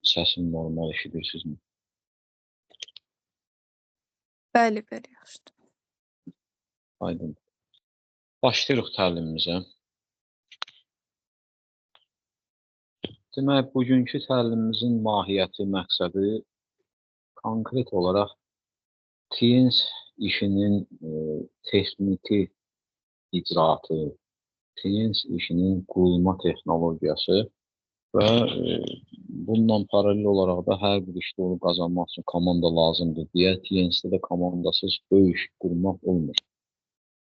Səsim normal eşidirsinizmi? Bəli, bəli, yaxşıdır. Aydın. Başlayırıq təlimimizə. Demək, bugünkü təlimimizin mahiyyəti, məqsədi konkret olaraq TNS işinin texniki icraatı, TNS işinin qurulma texnologiyası və bununla paralel olaraq da hər bir işdə onu qazanmaq üçün komanda lazımdır deyə TNS-də də komandasız böyük iş qurmaq olmur.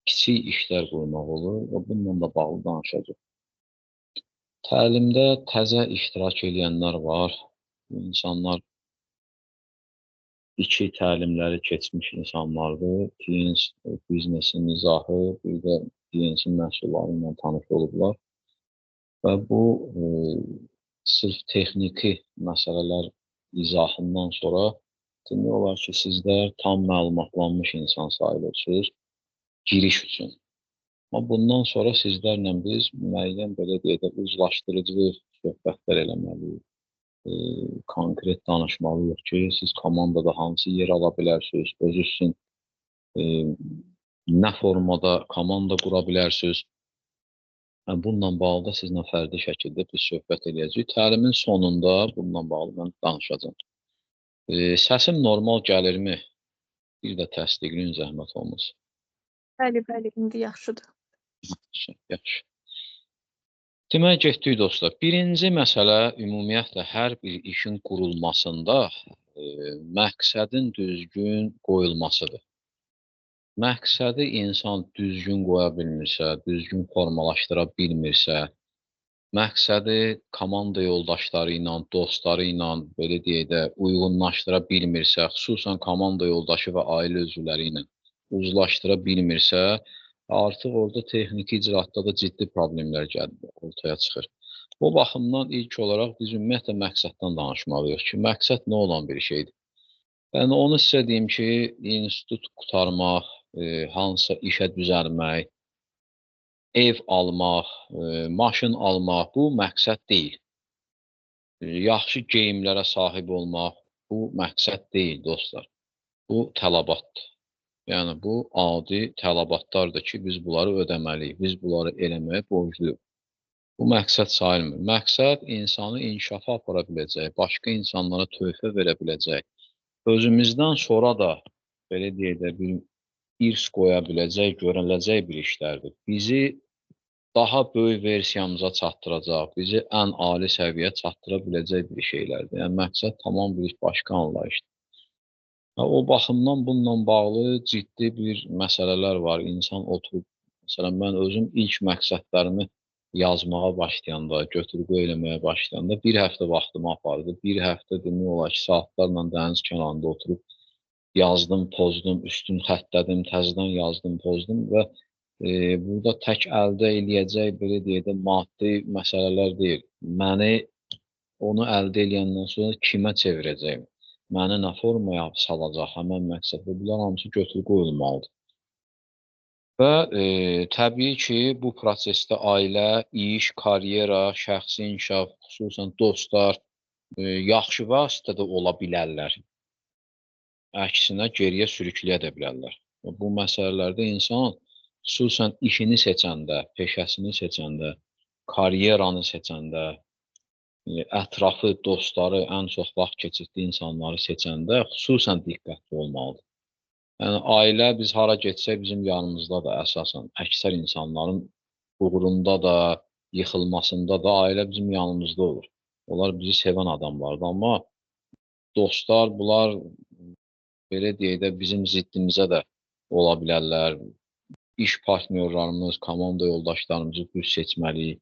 Kiçik işlər qurmaq olur və bununla da bağlı danışacaq. Təlimdə təzə iştirak edənlər var. İnsanlar iki təlimləri keçmiş insanlardır. TNS biznesin izahı, bir də TNS-in məhsulları ilə tanış olublar. Və bu sırf texniki məsələlər izahından sonra demək olar ki, sizlər tam məlumatlanmış insan sayılırsınız giriş üçün. Amma bundan sonra sizlərlə biz müəyyən belə deyək də uzlaşdırıcı söhbətlər eləməliyik. Konkret danışmalıyıq ki, siz komandada hansı yer ala bilərsiniz, özü üçün nə formada komanda qura bilərsiniz. Bununla bağlı da sizinlə fərdi şəkildə biz söhbət edəcəyik. Təlimin sonunda bununla bağlı mən danışacağım. Səsim normal gəlirmi? Bir də təsdiqləyin, zəhmət olmasın. Bəli, bəli, indi yaxşıdır. Yaxşı. Demək, getdik dostlar. Birinci məsələ ümumiyyətlə hər bir işin qurulmasında məqsədin düzgün qoyulmasıdır. Məqsədi insan düzgün qoya bilmirsə, düzgün formalaşdıra bilmirsə, məqsədi komanda yoldaşları ilə, dostları ilə, belə deyək də, uyğunlaşdıra bilmirsə, xüsusən komanda yoldaşı və ailə üzvləri ilə uzlaşdıra bilmirsə, artıq orada texniki icraatda da ciddi problemlər ortaya çıxır. O baxımdan ilk olaraq biz ümumiyyətlə məqsəddən danışmalıyıq ki, məqsəd nə olan bir şeydir? Yəni, onu sizə deyim ki, institut qurtarmaq, hansısa işə düzəlmək, ev almaq, maşın almaq, bu məqsəd deyil. Yaxşı geyimlərə sahib olmaq, bu məqsəd deyil, dostlar. Bu tələbatdır. Yəni, bu adi tələbatlardır ki, biz bunları ödəməliyik, biz bunları eləməyə borcluyuq. Bu məqsəd sayılmır. Məqsəd insanı inkişafa apara biləcək, başqa insanlara töhfə verə biləcək, özümüzdən sonra da, belə deyək də, bir irs qoya biləcək, görüləcək bir işlərdir. Bizi daha böyük versiyamıza çatdıracaq, bizi ən ali səviyyə çatdıra biləcək bir şeylərdir. Yəni, məqsəd tamam bir başqa anlayışdır. O baxımdan bununla bağlı ciddi bir məsələlər var. İnsan oturub, məsələn, mən özüm ilk məqsədlərimi yazmağa başlayanda, götür-qoy eləməyə başlayanda bir həftə vaxtımı apardı. Bir həftə demək olar ki, saatlarla dəniz kənarında oturub yazdım, pozdum, üstün xəttlədim, təzədən yazdım, pozdum və burada tək əldə eləyəcək, belə deyək də, maddi məsələlər deyil. Məni onu əldə eləyəndən sonra kimə çevirəcəyim? Məni nə formaya salacaq həmən məqsəddə? Bunlar hamısı götür qoyulmalıdır. Və təbii ki, bu prosesdə ailə, iş, karyera, şəxsi inkişaf, xüsusən dostlar yaxşı vasitədə ola bilərlər. Əksinə geriyə sürükləyə də bilərlər. Bu məsələlərdə insan xüsusən işini seçəndə, peşəsini seçəndə, karyeranı seçəndə, ətrafı, dostları, ən çox vaxt keçirdiyi insanları seçəndə xüsusən diqqətli olmalıdır. Yəni, ailə biz hara getsək bizim yanımızda da əsasən, əksər insanların uğurunda da, yıxılmasında da ailə bizim yanımızda olur. Onlar bizi sevən adamlardır, amma dostlar, bunlar belə deyək də bizim ziddimizə də ola bilərlər. İş partnyorlarımız, komanda yoldaşlarımızı düz seçməliyik.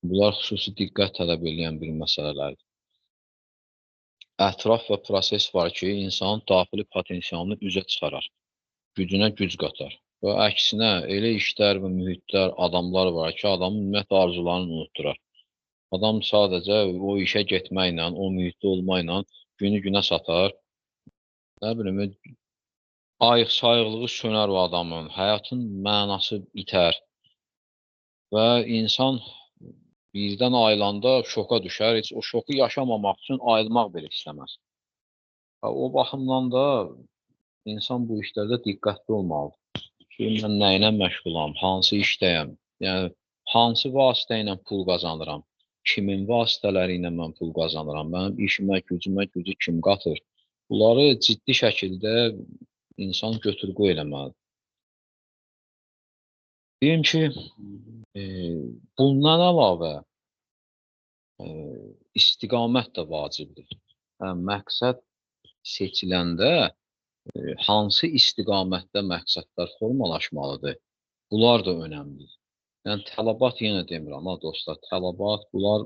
Bunlar xüsusi diqqət tələb edən bir məsələlərdir. Ətraf və proses var ki, insanın daxili potensialını üzə çıxarar, gücünə güc qatar. Və əksinə, elə işlər və mühitlər, adamlar var ki, adamın ümumiyyətlə arzularını unutdurar. Adam sadəcə o işə getməklə, o mühitdə olmaqla günü günə satar. Nə bilim, ayıq-sayıqlığı sönər o adamın, həyatın mənası itər və insan birdən ayılanda şoka düşər, heç o şoku yaşamamaq üçün ayılmaq belə istəməz. O baxımdan da insan bu işlərdə diqqətli olmalıdır. Ki, mən nə ilə məşğulam, hansı işdəyəm, yəni hansı vasitə ilə pul qazanıram, kimin vasitələri ilə mən pul qazanıram, mənim işimə, gücümə gücü kim qatır. Bunları ciddi şəkildə insan götür-qoy eləməlidir. Deyim ki, bundan əlavə istiqamət də vacibdir. Məqsəd seçiləndə hansı istiqamətdə məqsədlər formalaşmalıdır? Bunlar da önəmlidir. Yəni tələbat yenə demirəm ha dostlar, tələbat bunlar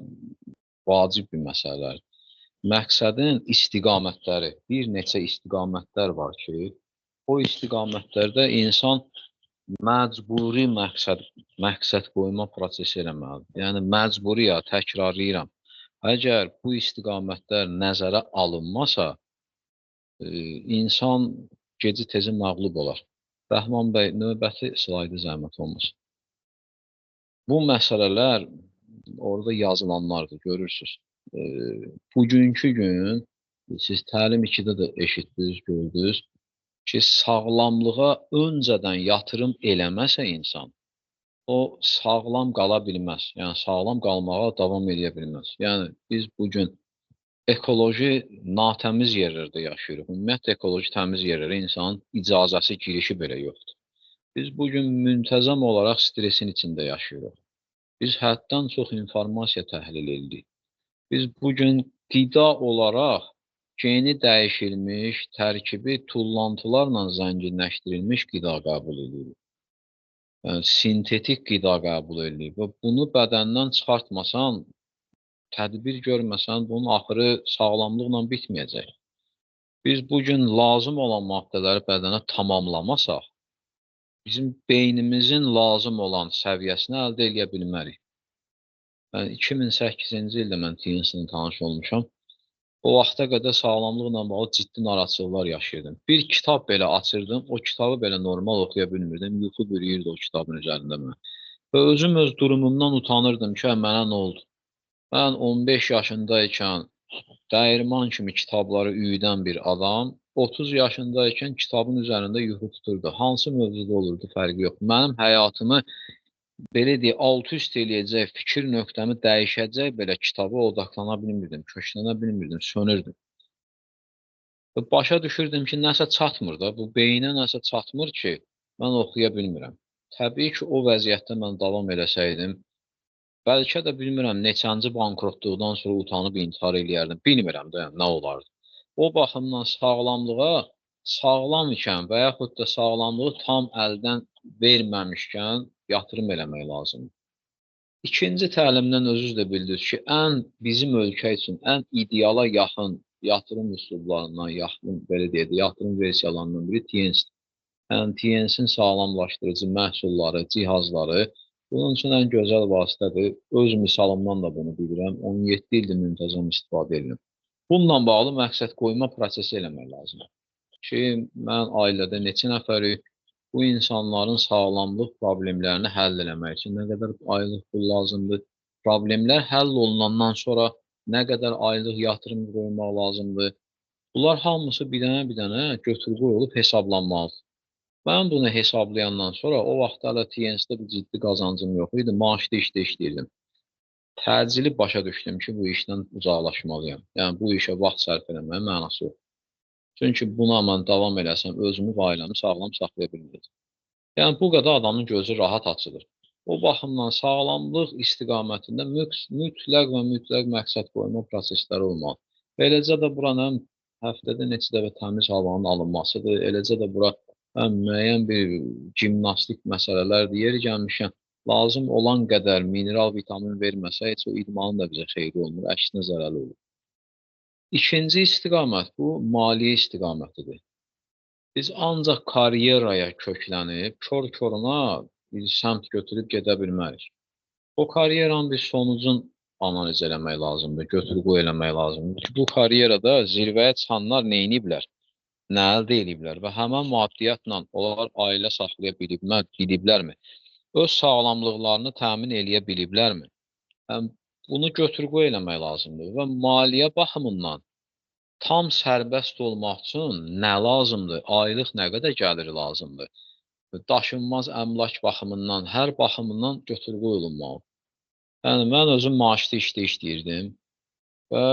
vacib bir məsələlər. Məqsədin istiqamətləri, bir neçə istiqamətlər var ki, o istiqamətlərdə insan məcburi məqsəd qoyma prosesi eləməlidir. Yəni məcburi ya, təkrarlayıram. Əgər bu istiqamətlər nəzərə alınmasa, insan geci-tezi məğlub olar. Rəhman bəy, növbəti slaydı zəhmət olmasın. Bu məsələlər orada yazılanlardır, görürsünüz. Bugünkü gün siz təlim 2-də də eşitdiniz, gördünüz ki, sağlamlığa öncədən yatırım eləməsə insan, o sağlam qala bilməz. Yəni sağlam qalmağa davam edə bilməz. Yəni biz bugün ekoloji natəmiz yerlərdə yaşayırıq. Ümumiyyətlə ekoloji təmiz yerlərə insanın icazəsi girişi belə yoxdur. Biz bugün müntəzəm olaraq stresin içində yaşayırıq. Biz həddən çox informasiya təhlil edirik. Biz bugün qida olaraq geni dəyişilmiş, tərkibi tullantılarla zənginləşdirilmiş qida qəbul edirik. Yəni, sintetik qida qəbul edirik. Və bunu bədəndən çıxartmasan, tədbir görməsən, bunun axırı sağlamlıqla bitməyəcək. Biz bugün lazım olan maddələri bədənə tamamlamasaq, bizim beynimizin lazım olan səviyyəsini əldə edə bilmərik. Yəni, 2008-ci ildə mən TNS-ilə tanış olmuşam. O vaxta qədər sağlamlıqla bağlı ciddi narahatçılıqlar yaşayırdım. Bir kitab belə açırdım, o kitabı belə normal oxuya bilmirdim. Yuxu bürüyürdü o kitabın üzərində mənə. Və özüm öz durumumdan utanırdım ki, mənə nə oldu? Mən 15 yaşındaykən dəyirman kimi kitabları üyüdən bir adam, 30 yaşındaykən kitabın üzərində yuxu tuturdu. Hansı mövzuda olurdu, fərqi yox. Mənim həyatımı belə deyək, alt-üst eləyəcək, fikir nöqtəmi dəyişəcək belə kitaba odaklana bilmirdim, köklənə bilmirdim, sönürdüm. Və başa düşürdüm ki, nəsə çatmır da, bu beyinə nəsə çatmır ki, mən oxuya bilmirəm. Təbii ki, o vəziyyətdə mən davam eləsəydim, bəlkə də bilmirəm, neçənci bankrotluqdan sonra utanıb intihar eləyərdim. Bilmirəm də, yəni, nə olardı. O baxımdan sağlamlığa sağlam ikən və yaxud da sağlamlığı tam əldən verməmişkən yatırım eləmək lazımdır. İkinci təlimdən özünüz də bildiniz ki, bizim ölkə üçün ən ideala yaxın yatırım üsullarından, belə deyək, yatırım versiyalarından biri TNS-dir. Yəni TNS-in sağlamlaşdırıcı məhsulları, cihazları bunun üçün ən gözəl vasitədir. Öz misalımdan da bunu bilirəm. 17 ildir müntəzəm istifadə edirəm. Bununla bağlı məqsəd qoyma prosesi eləmək lazımdır. Ki, mən ailədə neçə nəfərik, bu insanların sağlamlıq problemlərini həll eləmək üçün nə qədər aylıq pul lazımdır, problemlər həll olunandan sonra nə qədər aylıq yatırım qoymaq lazımdır. Bunlar hamısı bir dənə götür-qoy olub hesablanmalıdır. Mən bunu hesablayandan sonra o vaxt hələ TNS-də bir ciddi qazancım yox idi, maaşlı işdə işləyirdim. Təcili başa düşdüm ki, bu işdən uzaqlaşmalıyam. Yəni, bu işə vaxt sərf eləməyə mənası yox. Çünki buna mən davam eləsəm, özümü və ailəmi sağlam saxlaya bilməyəcəm. Yəni, bu qədər adamın gözü rahat açılır. O baxımdan sağlamlıq istiqamətində mütləq məqsəd qoyma prosesləri olmalı. Eləcə də buranın həftədə neçə dəfə təmiz havanın alınmasıdır, eləcə də bura müəyyən bir gimnastik məsələlərdir. Yeri gəlmişkən, lazım olan qədər mineral, vitamin verməsə, heç o idmanın da bizə xeyri olmur, əksinə zərəli olur. İkinci istiqamət bu, maliyyə istiqamətidir. Biz ancaq karyeraya köklənib, kör-köruna bir səmt götürüb gedə bilmərik. O karyeranın bir sonucun analiz eləmək lazımdır, götür-qoy eləmək lazımdır. Bu karyerada zirvəyə çıxanlar neyniyiblər? Nə əldə ediblər və həmən maddiyyatla onlar ailə saxlaya biliblərmi? Öz sağlamlıqlarını təmin eləyə biliblərmi? Yəni, bunu götür-qoy eləmək lazımdır və maliyyə baxımından tam sərbəst olmaq üçün nə lazımdır? Aylıq nə qədər gəlir lazımdır? Daşınmaz əmlak baxımından, hər baxımından götür-qoy olunmalıdır. Yəni, mən özüm maaşlı işdə işləyirdim və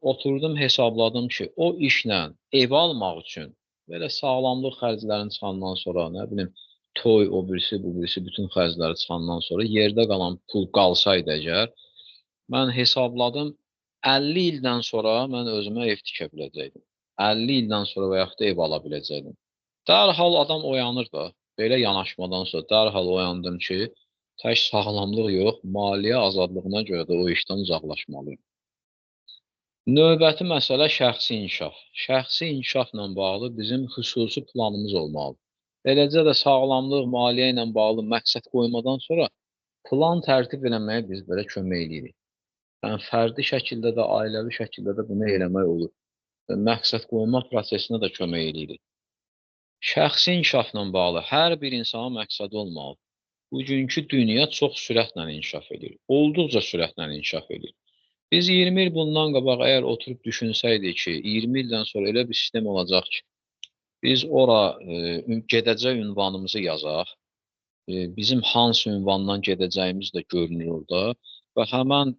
oturdum hesabladım ki, o işlə ev almaq üçün belə sağlamlıq xərclərini çıxandan sonra, nə bilim, toy, o birisi, bu birisi, bütün xərcləri çıxandan sonra yerdə qalan pul qalsaydı əgər, mən hesabladım, 50 ildən sonra mən özümə ev tikə biləcəkdim. 50 ildən sonra və yaxud da ev ala biləcəkdim. Dərhal adam oyanır da, belə yanaşmadan sonra dərhal oyandım ki, tək sağlamlıq yox, maliyyə azadlığına görə də o işdən uzaqlaşmalıyım. Növbəti məsələ şəxsi inkişaf. Şəxsi inkişafla bağlı bizim xüsusi planımız olmalıdır. Eləcə də sağlamlıq, maliyyə ilə bağlı məqsəd qoymadan sonra plan tərtib eləməyə biz belə kömək edirik. Yəni, fərdi şəkildə də, ailəvi şəkildə də bunu eləmək olur. Məqsəd qoyma prosesinə də kömək edirik. Şəxsi inkişafla bağlı hər bir insana məqsədi olmalıdır. Bugünkü dünya çox sürətlə inkişaf edir. Olduqca sürətlə inkişaf edir. Biz 20 il bundan qabaq əgər oturub düşünsəydik ki, 20 ildən sonra elə bir sistem olacaq ki, biz ora gedəcək ünvanımızı yazaq, bizim hansı ünvandan gedəcəyimiz də görünür orada və həmən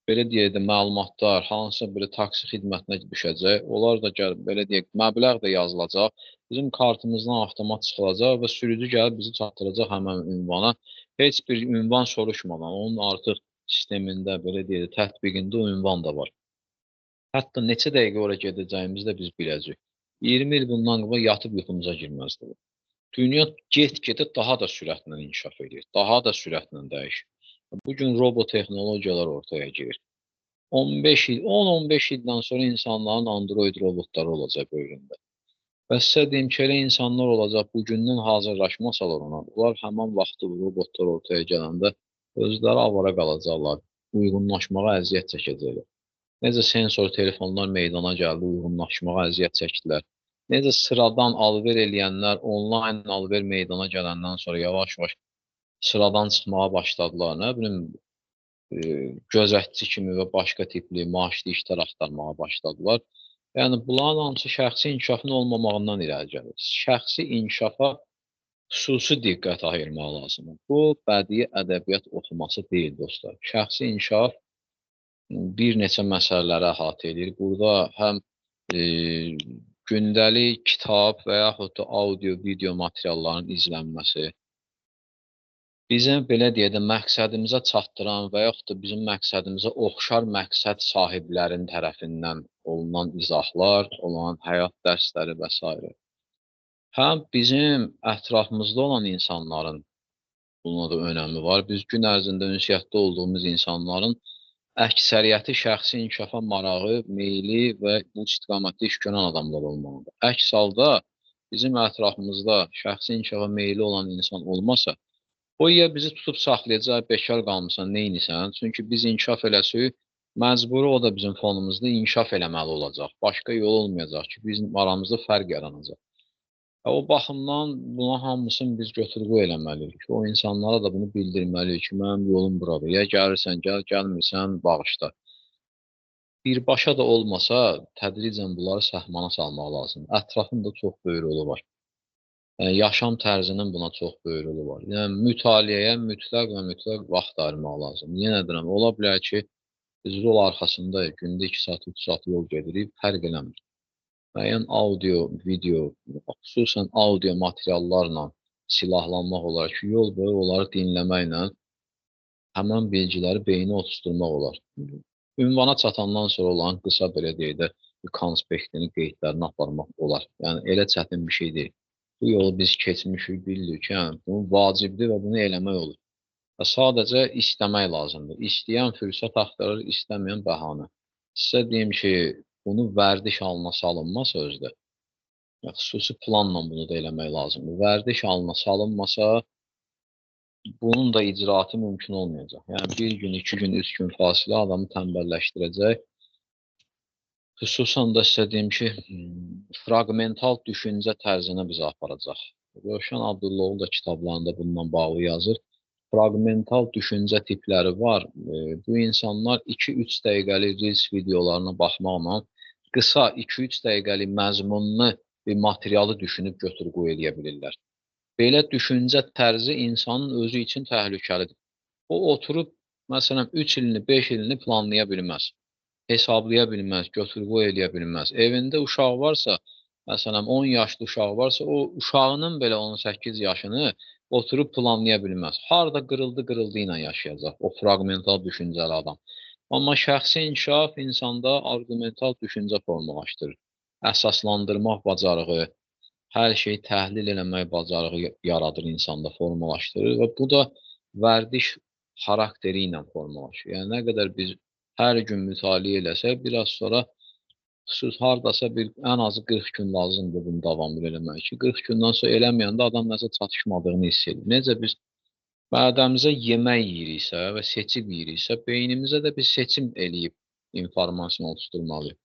belə deyək də məlumatlar hansısa bir taksi xidmətinə düşəcək, onlar da gəlib belə deyək, məbləğ də yazılacaq, bizim kartımızdan avtomat çıxılacaq və sürücü gəlib bizi çatdıracaq həmən ünvana. Heç bir ünvan soruşmadan, onun artıq sistemində, belə deyək, tətbiqində o ünvan da var. Hətta neçə dəqiqə ora gedəcəyimizi də biz biləcəyik. 20 il bundan qabaq yatıb yuxumuza girməzdi. Dünya get-gedə daha da sürətlə inkişaf edir, daha da sürətlə dəyişir. Bugün robot texnologiyalar ortaya girir. 15 il, 10-15 ildən sonra insanların Android robotları olacaq böyründə. Və sizə deyim ki, elə insanlar olacaq, bugündən hazırlaşmasalar ona, onlar həmən vaxtı robotlar ortaya gələndə özləri avara qalacaqlar, uyğunlaşmağa əziyyət çəkəcəklər. Necə sensor telefonlar meydana gəldi, uyğunlaşmağa əziyyət çəkdilər. Necə sıradan alver eləyənlər, onlayn alver meydana gələndən sonra yavaş-yavaş sıradan çıxmağa başladılar. Nə bilim, gözətçi kimi və başqa tipli maaşlı işlər axtarmağa başladılar. Yəni, bunların hamısı şəxsi inkişafın olmamağından irəli gəlir. Şəxsi inkişafa xüsusi diqqət ayırmaq lazımdır. Bu, bədii ədəbiyyat oxuması deyil, dostlar. Şəxsi inkişaf bir neçə məsələləri əhatə edir. Burada həm gündəlik kitab və yaxud da audio, video materialların izlənməsi, bizim belə deyək də məqsədimizə çatdıran və yaxud da bizim məqsədimizə oxşar məqsəd sahiblərin tərəfindən olunan izahlar, olan həyat dərsləri və s. Həm bizim ətrafımızda olan insanların buna da önəmi var. Biz gün ərzində ünsiyyətdə olduğumuz insanların əksəriyyəti şəxsi inkişafa marağı, meyli və bu istiqamətdə iş görən adamlar olmalıdır. Əks halda bizim ətrafımızda şəxsi inkişafa meyli olan insan olmasa, o ya bizi tutub saxlayacaq, bekar qalmısan, neynirsən? Çünki biz inkişaf eləsək, məcburi o da bizim fonumuzda inkişaf eləməli olacaq. Başqa yol olmayacaq ki, bizim aramızda fərq yaranacaq. O baxımdan buna hamısını biz götür-qoy eləməliyik ki, o insanlara da bunu bildirməliyik ki, mənim yolum buradır. Ya gəlirsən, gəl, gəlmirsən, bağışla. Birbaşa da olmasa, tədricən bunları səhmana salmaq lazımdır. Ətrafın da çox böyük rolu var. Yaşam tərzinin buna çox böyük rolu var. Yəni, mütaliəyə mütləq və mütləq vaxt ayırmaq lazımdır. Yenə deyirəm, ola bilər ki, biz yol arxasında gündə 2 saat, 3 saat yol gedirik, fərq eləmir. Müəyyən audio, video, xüsusən audio materiallarla silahlanmaq olar ki, yol boyu onları dinləməklə həmən bilgiləri beyninə oturtdurmaq olar. Ünvana çatandan sonra olan qısa belə deyək də, konspektini, qeydlərini aparmaq olar. Yəni, elə çətin bir şey deyil. Bu yolu biz keçmişik, bilirik ki, yəni, bu vacibdir və bunu eləmək olur. Və sadəcə istəmək lazımdır. İstəyən fürsət axtarır, istəməyən bəhanə. Sizə deyim ki, bunu vərdiş halına salınmasa özdə, xüsusi planla bunu da eləmək lazımdır. Vərdiş halına salınmasa, bunun da icraatı mümkün olmayacaq. Yəni, bir gün, 2 gün, 3 gün fasilə adamı tənbəlləşdirəcək. Xüsusən də sizə deyim ki, fraqmental düşüncə tərzinə bizi aparacaq. Rövşən Abdulloğlu da kitablarında bununla bağlı yazır. fraqmental düşüncə tipləri var. Bu insanlar 2-3 dəqiqəlik Reels videolarına baxmaqla qısa 2-3 dəqiqəlik məzmunlu bir materialı düşünüb götür-qoy eləyə bilirlər. Belə düşüncə tərzi insanın özü üçün təhlükəlidir. O oturub, məsələn, 3 ilini, 5 ilini planlaya bilməz, hesablaya bilməz, götür-qoy eləyə bilməz. Evində uşaq varsa, məsələn, 10 yaşlı uşaq varsa, o uşağının belə 18 yaşını oturub planlaya bilməz. Harda qırıldı ilə yaşayacaq o fraqmental düşüncəli adam. Amma şəxsi inkişaf insanda arqumental düşüncə formalaşdırır. Əsaslandırmaq bacarığı, hər şeyi təhlil eləmək bacarığı yaradır insanda, formalaşdırır və bu da vərdiş xarakteri ilə formalaşır. Yəni, nə qədər biz hər gün mütaliə eləsək, biraz sonra hardasa ən azı 40 gün lazımdır bunu davamlı eləmək ki, 40 gündən sonra eləməyəndə adam nəsə çatışmadığını hiss edir. Necə biz bədənimizə yemək yeyiriksə və seçib yeyiriksə, beynimizə də bir seçim eləyib informasiyonu oluşturmalıyıq.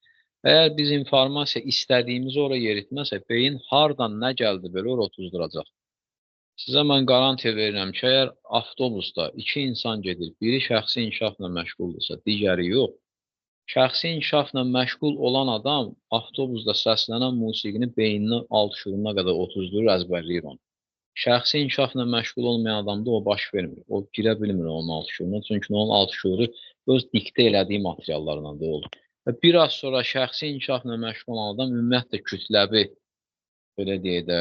Əgər biz informasiya istədiyimizi ora yeritməsək, beyin hardan nə gəldi belə ora otuzduracaq. Sizə mən garantiya verirəm ki, əgər avtobusda 2 insan gedir, biri şəxsi inkişafla məşğuldursa, digəri yox, şəxsi inkişafla məşğul olan adam avtobusda səslənən musiqini beyninin alt şuuruna qədər otuzdurur, əzbərləyir onu. Şəxsi inkişafla məşğul olmayan adamda o baş vermir. O girə bilmir onun alt şuuruna, çünki onun alt şuuru öz diktə elədiyi materiallarla da olur. Və bir az sonra şəxsi inkişafla məşğul olan adam ümumiyyətlə kütləvi, belə deyək də,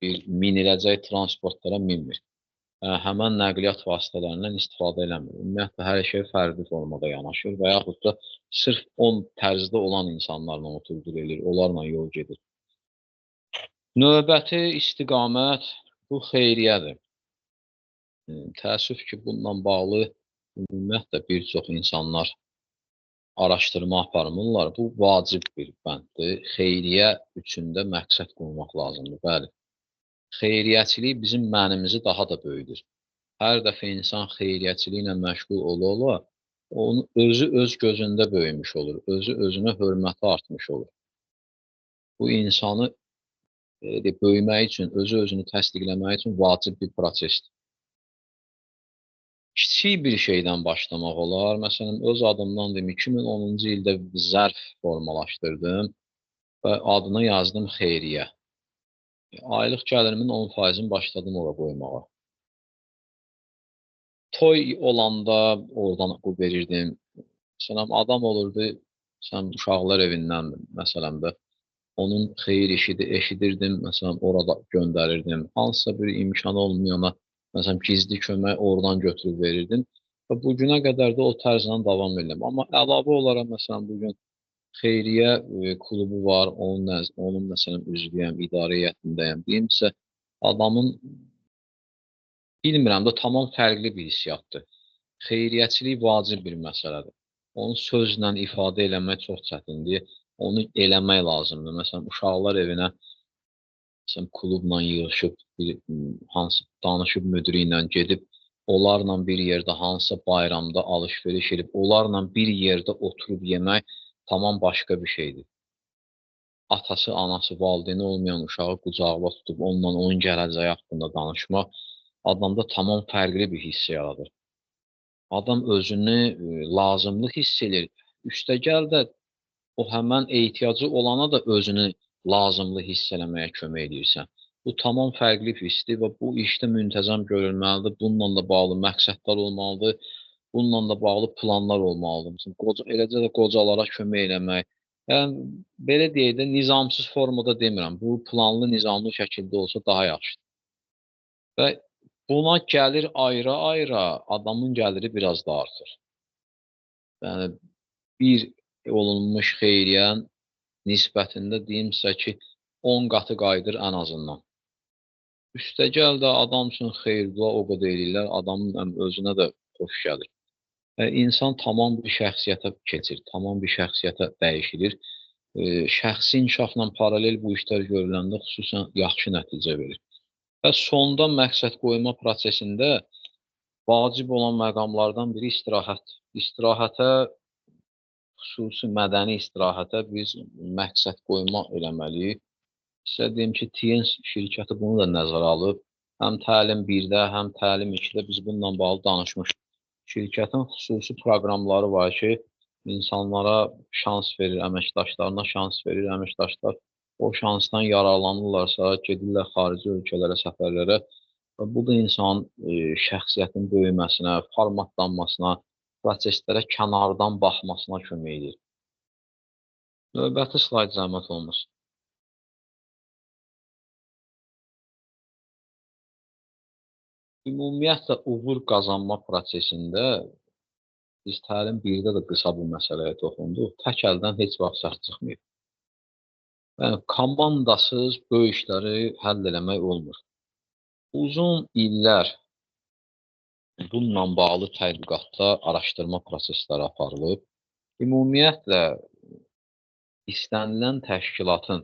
bir miniləcək transportlara minmir. Həmən nəqliyyat vasitələrindən istifadə eləmir. Ümumiyyətlə, hər şey fərdi formada yanaşır və yaxud da sırf 10 tərzdə olan insanlarla oturdur edir, onlarla yol gedir. Növbəti istiqamət bu xeyriyyədir. Təəssüf ki, bununla bağlı ümumiyyətlə bir çox insanlar araşdırma aparmırlar. Bu vacib bir bənddir. Xeyriyyə üçün də məqsəd qoymaq lazımdır. Bəli. Xeyriyyəçilik bizim mənimizi daha da böyüdür. Hər dəfə insan xeyriyyəçiliklə məşğul ola-ola, onu özü öz gözündə böyümüş olur, özü özünə hörməti artmış olur. Bu insanı böyümək üçün, özü özünü təsdiqləmək üçün vacib bir prosesdir. Kiçik bir şeydən başlamaq olar. Məsələn, öz adımdan deyim, 2010-cu ildə zərf formalaşdırdım və adına yazdım xeyriyyə. Aylıq gəlirimin 10%-ni başladım ora qoymağa. Toy olanda oradan verirdim. Məsələn, adam olurdu, sən uşaqlar evindən, məsələn də, onun xeyir işidir, eşidirdim, məsələn, orada göndərirdim. Hansısa bir imkanı olmayana, məsələn, gizli kömək oradan götürüb verirdim. Və bu günə qədər də o tərzlə davam edirəm. Amma əlavə olaraq, məsələn, bugün xeyriyyə klubu var, onun məsələn, üzvüyəm, idarə heyətindəyəm. Deyimsə, adamın, bilmirəm də, tamam fərqli bir hissiyatdır. Xeyriyyəçilik vacib bir məsələdir. Onu sözlə ifadə eləmək çox çətindir. Onu eləmək lazımdır. Məsələn, uşaqlar evinə məsələn, klubla yığışıb, danışıb müdiri ilə gedib, onlarla bir yerdə hansısa bayramda alış-veriş edib, onlarla bir yerdə oturub yemək tamam başqa bir şeydir. Atası, anası, valideyni olmayan uşağı qucağına tutub, onunla onun gələcəyi haqqında danışmaq adamda tamam fərqli bir hiss yaradır. Adam özünü lazımlı hiss edir. Üstəgəl də o həmən ehtiyacı olana da özünü lazımlı hiss eləməyə kömək edirsən. Bu tamam fərqli bir hissdir və bu işdə müntəzəm görülməlidir. Bununla da bağlı məqsədlər olmalıdır. Bununla da bağlı planlar olmalıdır. Eləcə də qocalara kömək eləmək. Yəni, belə deyək də, nizamsız formada demirəm. Bu, planlı, nizamlı şəkildə olsa daha yaxşıdır. Və buna gəlir ayrı-ayrı, adamın gəliri biraz da artır. Yəni, bir olunmuş xeyriyyən nisbətində deyimsə ki, 10 qatı qayıdır ən azından. Üstəgəl də adam üçün xeyir-dua o qədər eləyirlər, adamın özünə də xoş gəlir. İnsan tamam bir şəxsiyyətə keçir, tamam bir şəxsiyyətə dəyişilir. Şəxsi inkişafla paralel bu işlər görüləndə xüsusən yaxşı nəticə verir. Və sonda məqsəd qoyma prosesində vacib olan məqamlardan biri istirahət. İstirahətə, xüsusi mədəni istirahətə biz məqsəd qoyma eləməliyik. Sizə deyim ki, TN şirkəti bunu da nəzərə alıb. Həm təlim 1-də, həm təlim 2-də biz bununla bağlı danışmışıq. Şirkətin xüsusi proqramları var ki, insanlara şans verir, əməkdaşlarına şans verir, əməkdaşlar o şansdan yararlanırlarsa, gedirlər xarici ölkələrə, səfərlərə. Və bu da insanın şəxsiyyətin böyüməsinə, formatlanmasına, proseslərə kənardan baxmasına kömək edir. Növbəti slayd zəhmət olmasın. Ümumiyyətlə, uğur qazanma prosesində biz təlim 1-də də qısa bu məsələyə toxunduq. Tək əldən heç vaxt sərt çıxmıyor. Yəni, komandasız böyük işləri həll eləmək olmur. Uzun illər bununla bağlı tədqiqatda araşdırma prosesləri aparılıb. Ümumiyyətlə, istənilən təşkilatın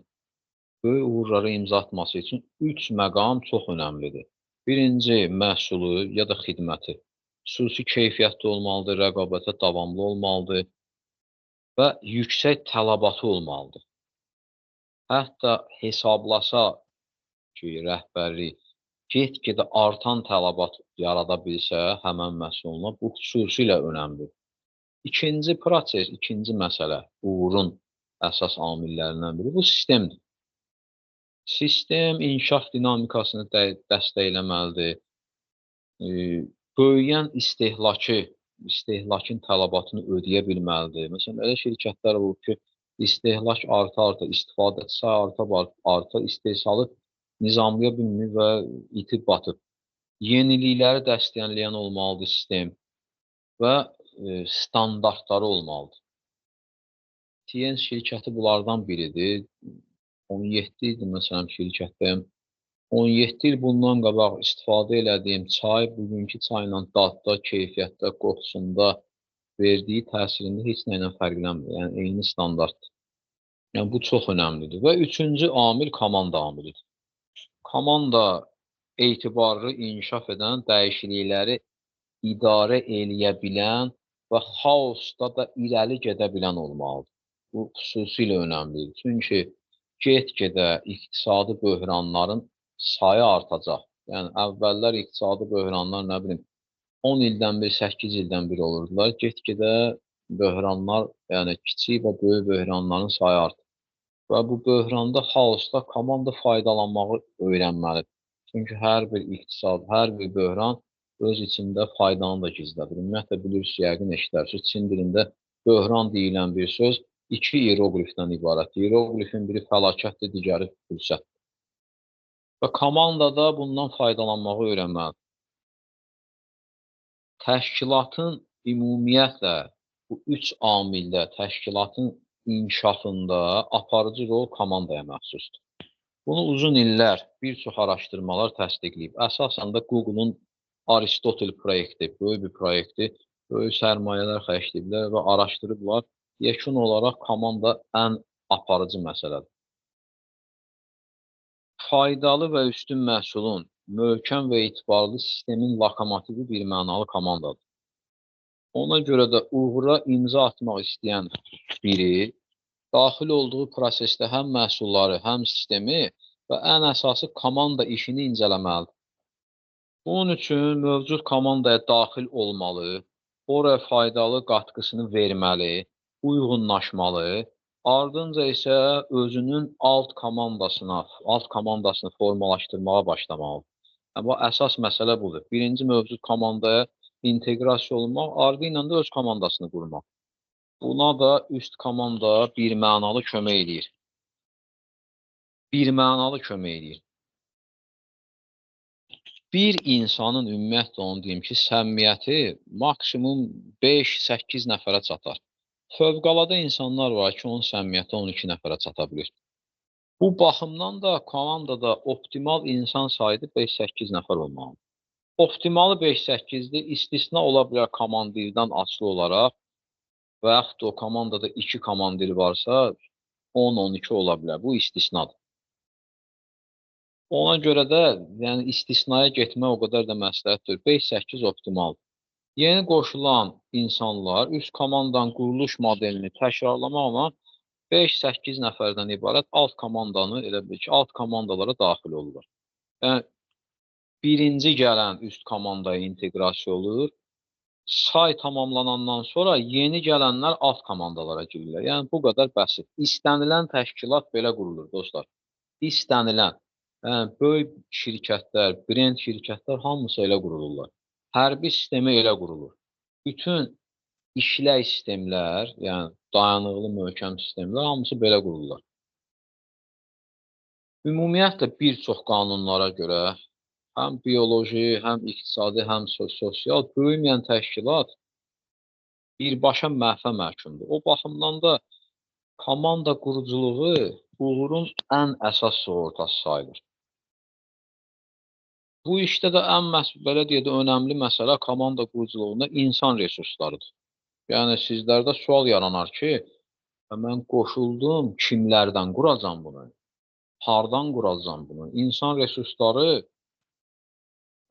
böyük uğurlara imza atması üçün 3 məqam çox önəmlidir. Birinci, məhsulu ya da xidməti xüsusi keyfiyyətli olmalıdır, rəqabətə davamlı olmalıdır və yüksək tələbatı olmalıdır. Hətta hesablasa ki, rəhbərlik get-gedə artan tələbat yarada bilsə həmən məhsuluna, bu xüsusilə önəmlidir. İkinci proses, ikinci məsələ, uğurun əsas amillərindən biri bu sistemdir. Sistem inkişaf dinamikasını dəstəkləməlidir. Böyüyən istehlakın tələbatını ödəyə bilməlidir. Məsələn, elə şirkətlər olur ki, istehlak arta-arta, istifadəçi sayı arta, istehsalı nizamlaya bilmir və itib batıb. Yenilikləri dəstəkləyən olmalıdır sistem və standartları olmalıdır. TN şirkəti bunlardan biridir. 17 idi, məsələn, şirkətdəyim. 17 il bundan qabaq istifadə elədiyim çay bugünkü çayla dadda, keyfiyyətdə, qoxusunda verdiyi təsirində heç nə ilə fərqlənmir. Yəni, eyni standartdır. Yəni, bu çox önəmlidir. Və üçüncü amil komanda amilidir. Komanda etibarlı inkişaf edən, dəyişiklikləri idarə eləyə bilən və xaosda da irəli gedə bilən olmalıdır. Bu xüsusilə önəmlidir. Çünki get-gedə iqtisadi böhranların sayı artacaq. Yəni, əvvəllər iqtisadi böhranlar, nə bilim, 10 ildən bir, 8 ildən bir olurdular. Get-gedə böhranlar, yəni kiçik və böyük böhranların sayı artır. Və bu böhranda, xaosda komanda faydalanmağı öyrənməlidir. Çünki hər bir iqtisad, hər bir böhran öz içində faydanı da gizlədir. Ümumiyyətlə, bilirsiniz, yəqin eşidərsiniz, Çin dilində böhran deyilən bir söz 2 hieroqlifdən ibarət. Hieroqlifin biri fəlakətdir, digəri fürsət. Və komandada bundan faydalanmağı öyrənməlidir. Təşkilatın ümumiyyətlə bu 3 amildə təşkilatın inkişafında aparıcı rol komandaya məxsusdur. Bunu uzun illər bir çox araşdırmalar təsdiqləyib. Əsasən də Google-un Aristotel proyekti, böyük bir proyekti, böyük sərmayələr xərcləyiblər və araşdırıblar. Yekun olaraq komanda ən aparıcı məsələdir. Faydalı və üstün məhsulun, möhkəm və etibarlı sistemin lokomotivi bir mənalı komandadır. Ona görə də uğura imza atmaq istəyən biri daxil olduğu prosesdə həm məhsulları, həm sistemi və ən əsası komanda işini incələməlidir. Bunun üçün mövcud komandaya daxil olmalı, oraya faydalı qatqısını verməli, uyğunlaşmalı, ardınca isə özünün alt komandasını formalaşdırmağa başlamalıdır. Yəni, bu əsas məsələ budur. Birinci mövcud komandaya inteqrasiya olmaq, ardı ilə də öz komandasını qurmaq. Buna da üst komanda birmənalı kömək edir. Birmənalı kömək edir. Bir insanın ümumiyyətlə onu deyim ki, səmimiyyəti maksimum 5-8 nəfərə çatar. Fövqəladə insanlar var ki, onun səmimiyyəti 12 nəfərə çata bilir. Bu baxımdan da komandada optimal insan sayıdır 5-8 nəfər olmalıdır. Optimalı 5-8-dir, istisna ola bilər komandirdən asılı olaraq və yaxud da o komandada 2 komandir varsa 10-12 ola bilər. Bu istisnadır. Ona görə də yəni, istisnaya getmək o qədər də məsləhətdir. 5-8 optimaldır. Yeni qoşulan insanlar üst komandanın quruluş modelini təkrarlamaqla 5-8 nəfərdən ibarət alt komandanı, elə bil ki, alt komandalara daxil olurlar. Yəni, birinci gələn üst komandaya inteqrasiya olur. Say tamamlanandan sonra yeni gələnlər alt komandalara girirlər. Yəni bu qədər bəsit. İstənilən təşkilat belə qurulur dostlar. İstənilən. Yəni böyük şirkətlər, brend şirkətlər hamısı elə qurulurlar. Hərbi sistemi elə qurulur. Bütün işlək sistemlər, yəni dayanıqlı möhkəm sistemlər hamısı belə qurulurlar. Ümumiyyətlə bir çox qanunlara görə həm bioloji, həm iqtisadi, həm sosial böyüməyən təşkilat birbaşa məhvə məhkumdur. O baxımdan da komanda quruculuğu uğurun ən əsas sığortası sayılır. Bu işdə də ən belə deyək də önəmli məsələ komanda quruculuğunda insan resurslarıdır. Yəni sizlərdə sual yaranar ki, mən qoşuldum, kimlərdən quracam bunu? Hardan quracam bunu? İnsan resursları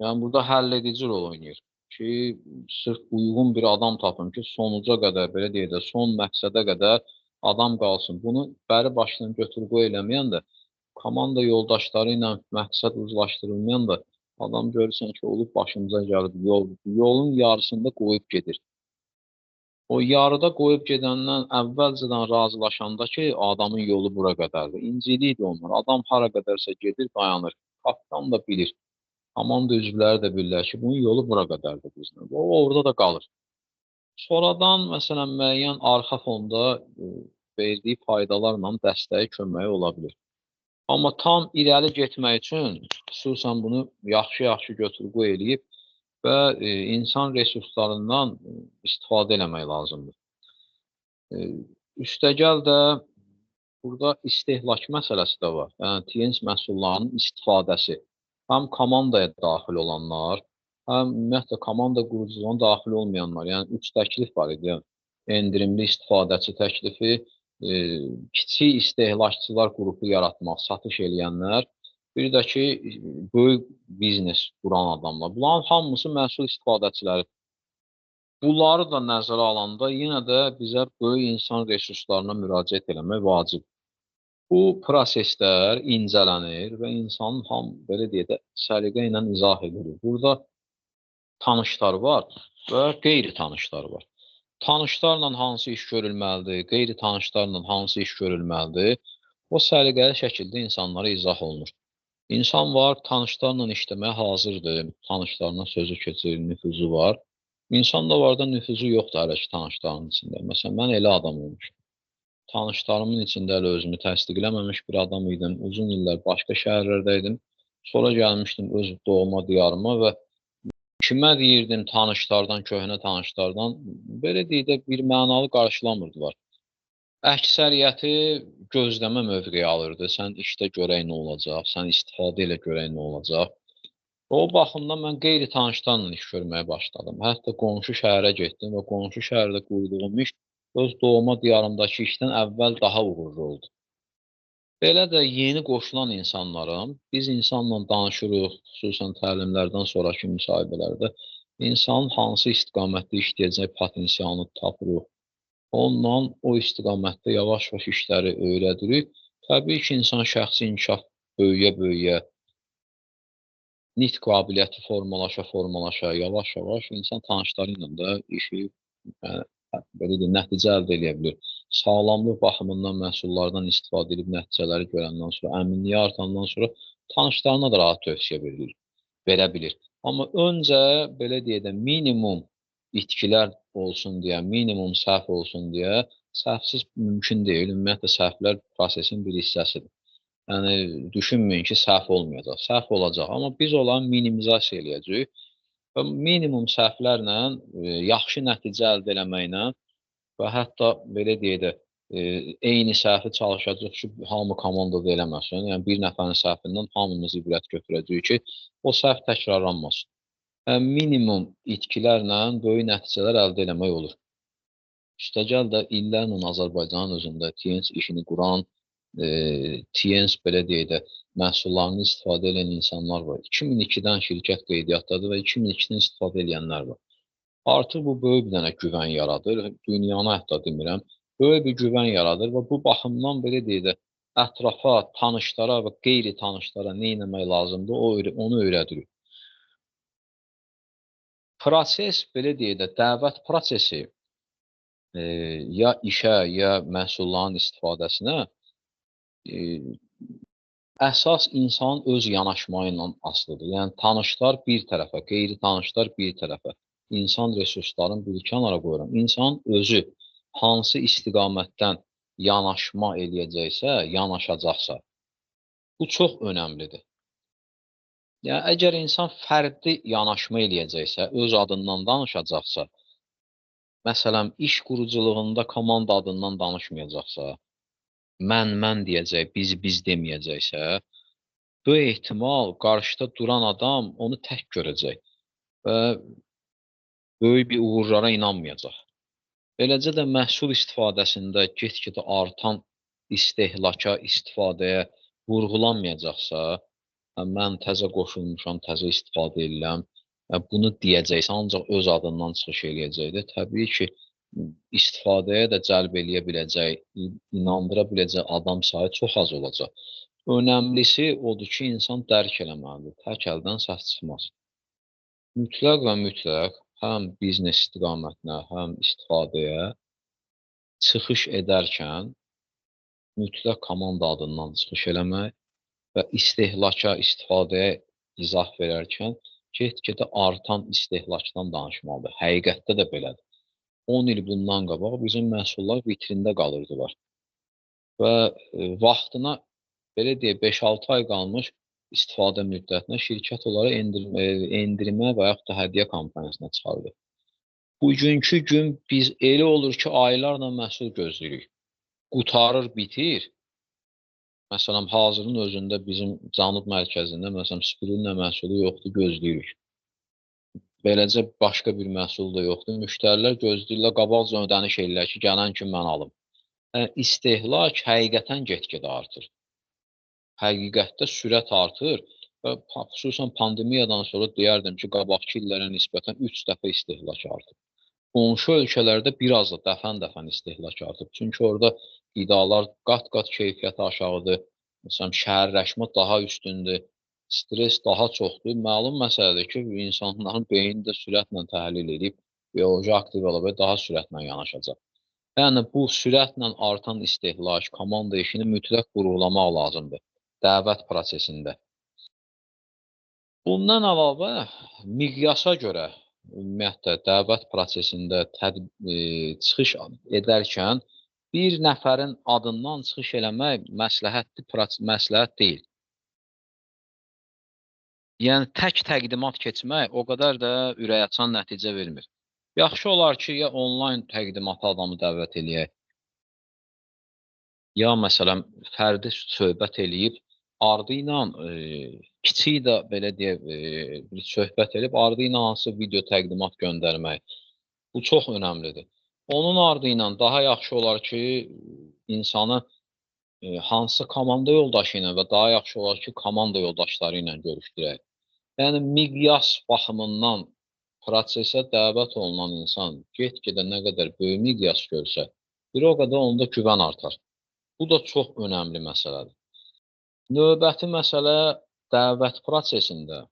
yəni burada həll edici rol oynayır ki, sırf uyğun bir adam tapın ki, sonuca qədər, belə deyək də, son məqsədə qədər adam qalsın. Bunu bəri başdan götür-qoy eləməyən də, komanda yoldaşları ilə məqsəd uzlaşdırılmayan da, adam görürsən ki, olub başımıza gəlib, yolun yarısında qoyub gedir. O yarıda qoyub gedəndən əvvəlcədən razılaşanda ki, adamın yolu bura qədərdir. İncilikdir onlar. Adam hara qədərsə gedir, dayanır. Kapitan da bilir. Komanda üzvləri də bilirlər ki, bunun yolu bura qədərdir bizlə. O, orada da qalır. Sonradan, məsələn, müəyyən arxa fonda verdiyi faydalarla dəstəyi köməyi ola bilir. Amma tam irəli getmək üçün, xüsusən bunu yaxşı-yaxşı götür-qoy eləyib və insan resurslarından istifadə eləmək lazımdır. Üstəgəl də burada istehlak məsələsi də var. Yəni, TNS məhsullarının istifadəsi. Həm komandaya daxil olanlar, həm ümumiyyətlə komanda quruculuğuna daxil olmayanlar. Yəni, 3 təklif var idi. Endirimli istifadəçi təklifi, kiçik istehlakçılar qrupu yaratmaq, satış eləyənlər, bir də ki, böyük biznes quran adamlar. Bunların hamısı məhsul istifadəçiləri. Bunları da nəzərə alanda yenə də bizə böyük insan resurslarına müraciət eləmək vacib. Bu proseslər incələnir və insanın belə deyək də, səliqə ilə izah edilir. Burada tanışlar var və qeyri-tanışlar var. Tanışlarla hansı iş görülməlidir, qeyri-tanışlarla hansı iş görülməlidir, o səliqəli şəkildə insanlara izah olunur. İnsan var, tanışlarla işləməyə hazırdır, tanışlarına sözü keçir, nüfuzu var. İnsan da var da nüfuzu yoxdur hələ ki, tanışlarının içində. Məsələn, mən elə adam olmuşum. Tanışlarımın içində hələ özümü təsdiqləməmiş bir adam idim. Uzun illər başqa şəhərlərdə idim. Sonra gəlmişdim öz doğma diyarıma və kimə deyirdim tanışlardan, köhnə tanışlardan, belə deyək də bir mənalı qarşılamırdılar. Əksəriyyəti gözləmə mövqeyi alırdı. Sən işdə görək nə olacaq, sən istifadə ilə görək nə olacaq. O baxımdan mən qeyri-tanışlarla iş görməyə başladım. Hətta qonşu şəhərə getdim və qonşu şəhərdə qurduğum iş öz doğma diyarımdakı işdən əvvəl daha uğurlu oldu. Belə də yeni qoşulan insanlarım, biz insanla danışırıq, xüsusən təlimlərdən sonraki müsahibələrdə, insanın hansı istiqamətdə işləyəcək potensialını tapırıq. Ondan o istiqamətdə yavaş-yavaş işləri öyrədirik. Təbii ki, insan şəxsi inkişaf böyüyə-böyüyə, nitq qabiliyyəti formalaşa, yavaş-yavaş insan tanışları ilə də işi belə deyək, nəticə əldə edə bilir. Sağlamlıq baxımından məhsullardan istifadə edib nəticələri görəndən sonra, əminliyi artandan sonra tanışlarına da rahat tövsiyə verə bilir. Amma öncə, belə deyək də, minimum itkilər olsun deyə, minimum səhv olsun deyə, səhvsiz mümkün deyil. Ümumiyyətlə, səhvlər prosesin bir hissəsidir. Yəni, düşünməyin ki, səhv olmayacaq. Səhv olacaq, amma biz onları minimizasiya eləyəcəyik. Və minimum səhvlərlə yaxşı nəticə əldə eləməklə və hətta belə deyək də, eyni səhvi çalışacaq ki, hamı komandada eləməsin. Yəni, bir nəfərin səhvindən hamımız ibrət götürəcəyik ki, o səhv təkrarlanmasın. Minimum itkilərlə böyük nəticələr əldə eləmək olur. Üstəgəl də illərlə Azərbaycanın özündə TNS işini quran, TNS belə deyək də, məhsullarını istifadə edən insanlar var. 2002-dən şirkət qeydiyyatdadır və 2002-dən istifadə edənlər var. Artıq bu böyük bir dənə güvən yaradır. Dünyanı hətta demirəm. Böyük bir güvən yaradır və bu baxımdan belə deyək də, ətrafa, tanışlara və qeyri-tanışlara nə etmək lazımdır, onu öyrədirik. Proses, belə deyək də, dəvət prosesi ya işə, ya məhsulların istifadəsinə əsas insanın öz yanaşma ilə asılıdır. Yəni, tanışlar bir tərəfə, qeyri-tanışlar bir tərəfə. İnsan resurslarını bir kənara qoyuram. İnsanın özü hansı istiqamətdən yanaşma eləyəcəksə, yanaşacaqsa, bu çox önəmlidir. Yəni, əgər insan fərdi yanaşma eləyəcəksə, öz adından danışacaqsa, məsələn, iş quruculuğunda komanda adından danışmayacaqsa, mən deyəcək, biz deməyəcəksə, bu ehtimal qarşıda duran adam onu tək görəcək və böyük bir uğurlara inanmayacaq. Beləcə də məhsul istifadəsində get-gedə artan istehlaka, istifadəyə vurğulanmayacaqsa, mən təzə qoşulmuşam, təzə istifadə edirəm, bunu deyəcəksə, ancaq öz adından çıxış eləyəcəkdir. Təbii ki, istifadəyə də cəlb eləyə biləcək, inandıra biləcək adam sayı çox az olacaq. Önəmlisi odur ki, insan dərk eləməlidir. Tək əldən səs çıxmaz. Mütləq və mütləq həm biznes istiqamətinə, həm istifadəyə çıxış edərkən mütləq komanda adından çıxış eləmək və istehlaka, istifadəyə izah verərkən get-gedə artan istehlakdan danışmalıdır. Həqiqətdə də belədir. 10 il bundan qabaq bizim məhsullar vitrində qalırdılar və vaxtına, belə deyək, 5-6 ay qalmış istifadə müddətinə şirkət onları endirimə və yaxud da hədiyyə kampaniyasına çıxardı. Bugünkü gün biz elə olur ki, aylarla məhsul gözləyirik. Qutarır, bitir. Məsələn, hazırın özündə bizim Cənub mərkəzində, məsələn, spirulinə məhsulu yoxdur, gözləyirik. Beləcə başqa bir məhsul da yoxdur. Müştərilər gözləyirlər, qabaqca ödəniş eləyirlər ki, gələn gün mən alım. İstehlak həqiqətən get-gedə artır. Həqiqətdə sürət artır və xüsusən pandemiyadan sonra deyərdim ki, qabaqki illərə nisbətən 3 dəfə istehlak artır. Qonşu ölkələrdə biraz da dəfən istehlak artır. Çünki orada qidalar qat-qat keyfiyyəti aşağıdır. Məsələn, şəhərləşmə daha üstündür. Stres daha çoxdur. Məlum məsələdir ki, insanların beyni də sürətlə təhlil edib, bioloji aktiv olub daha sürətlə yanaşacaq. Yəni, bu sürətlə artan istehlak, komanda işini mütləq vurğulamaq lazımdır dəvət prosesində. Bundan əlavə, miqyasa görə, ümumiyyətlə, dəvət prosesində çıxış edərkən bir nəfərin adından çıxış eləmək məsləhət deyil. Yəni, tək təqdimat keçmək o qədər də ürəkaçan nəticə vermir. Yaxşı olar ki, ya onlayn təqdimata adamı dəvət eləyək, ya məsələn, fərdi söhbət eləyib, ardı ilə kiçik də belə deyək, bir söhbət eləyib, ardı ilə hansı video təqdimat göndərmək. Bu çox önəmlidir. Onun ardı ilə daha yaxşı olar ki, insanı hansı komanda yoldaşı ilə və daha yaxşı olar ki, komanda yoldaşları ilə görüşdürək. Yəni, miqyas baxımından prosesə dəvət olunan insan get-gedə nə qədər böyük miqyas görsə, bir o qədər onda güvən artar. Bu da çox önəmli məsələdir. Növbəti məsələ dəvət prosesində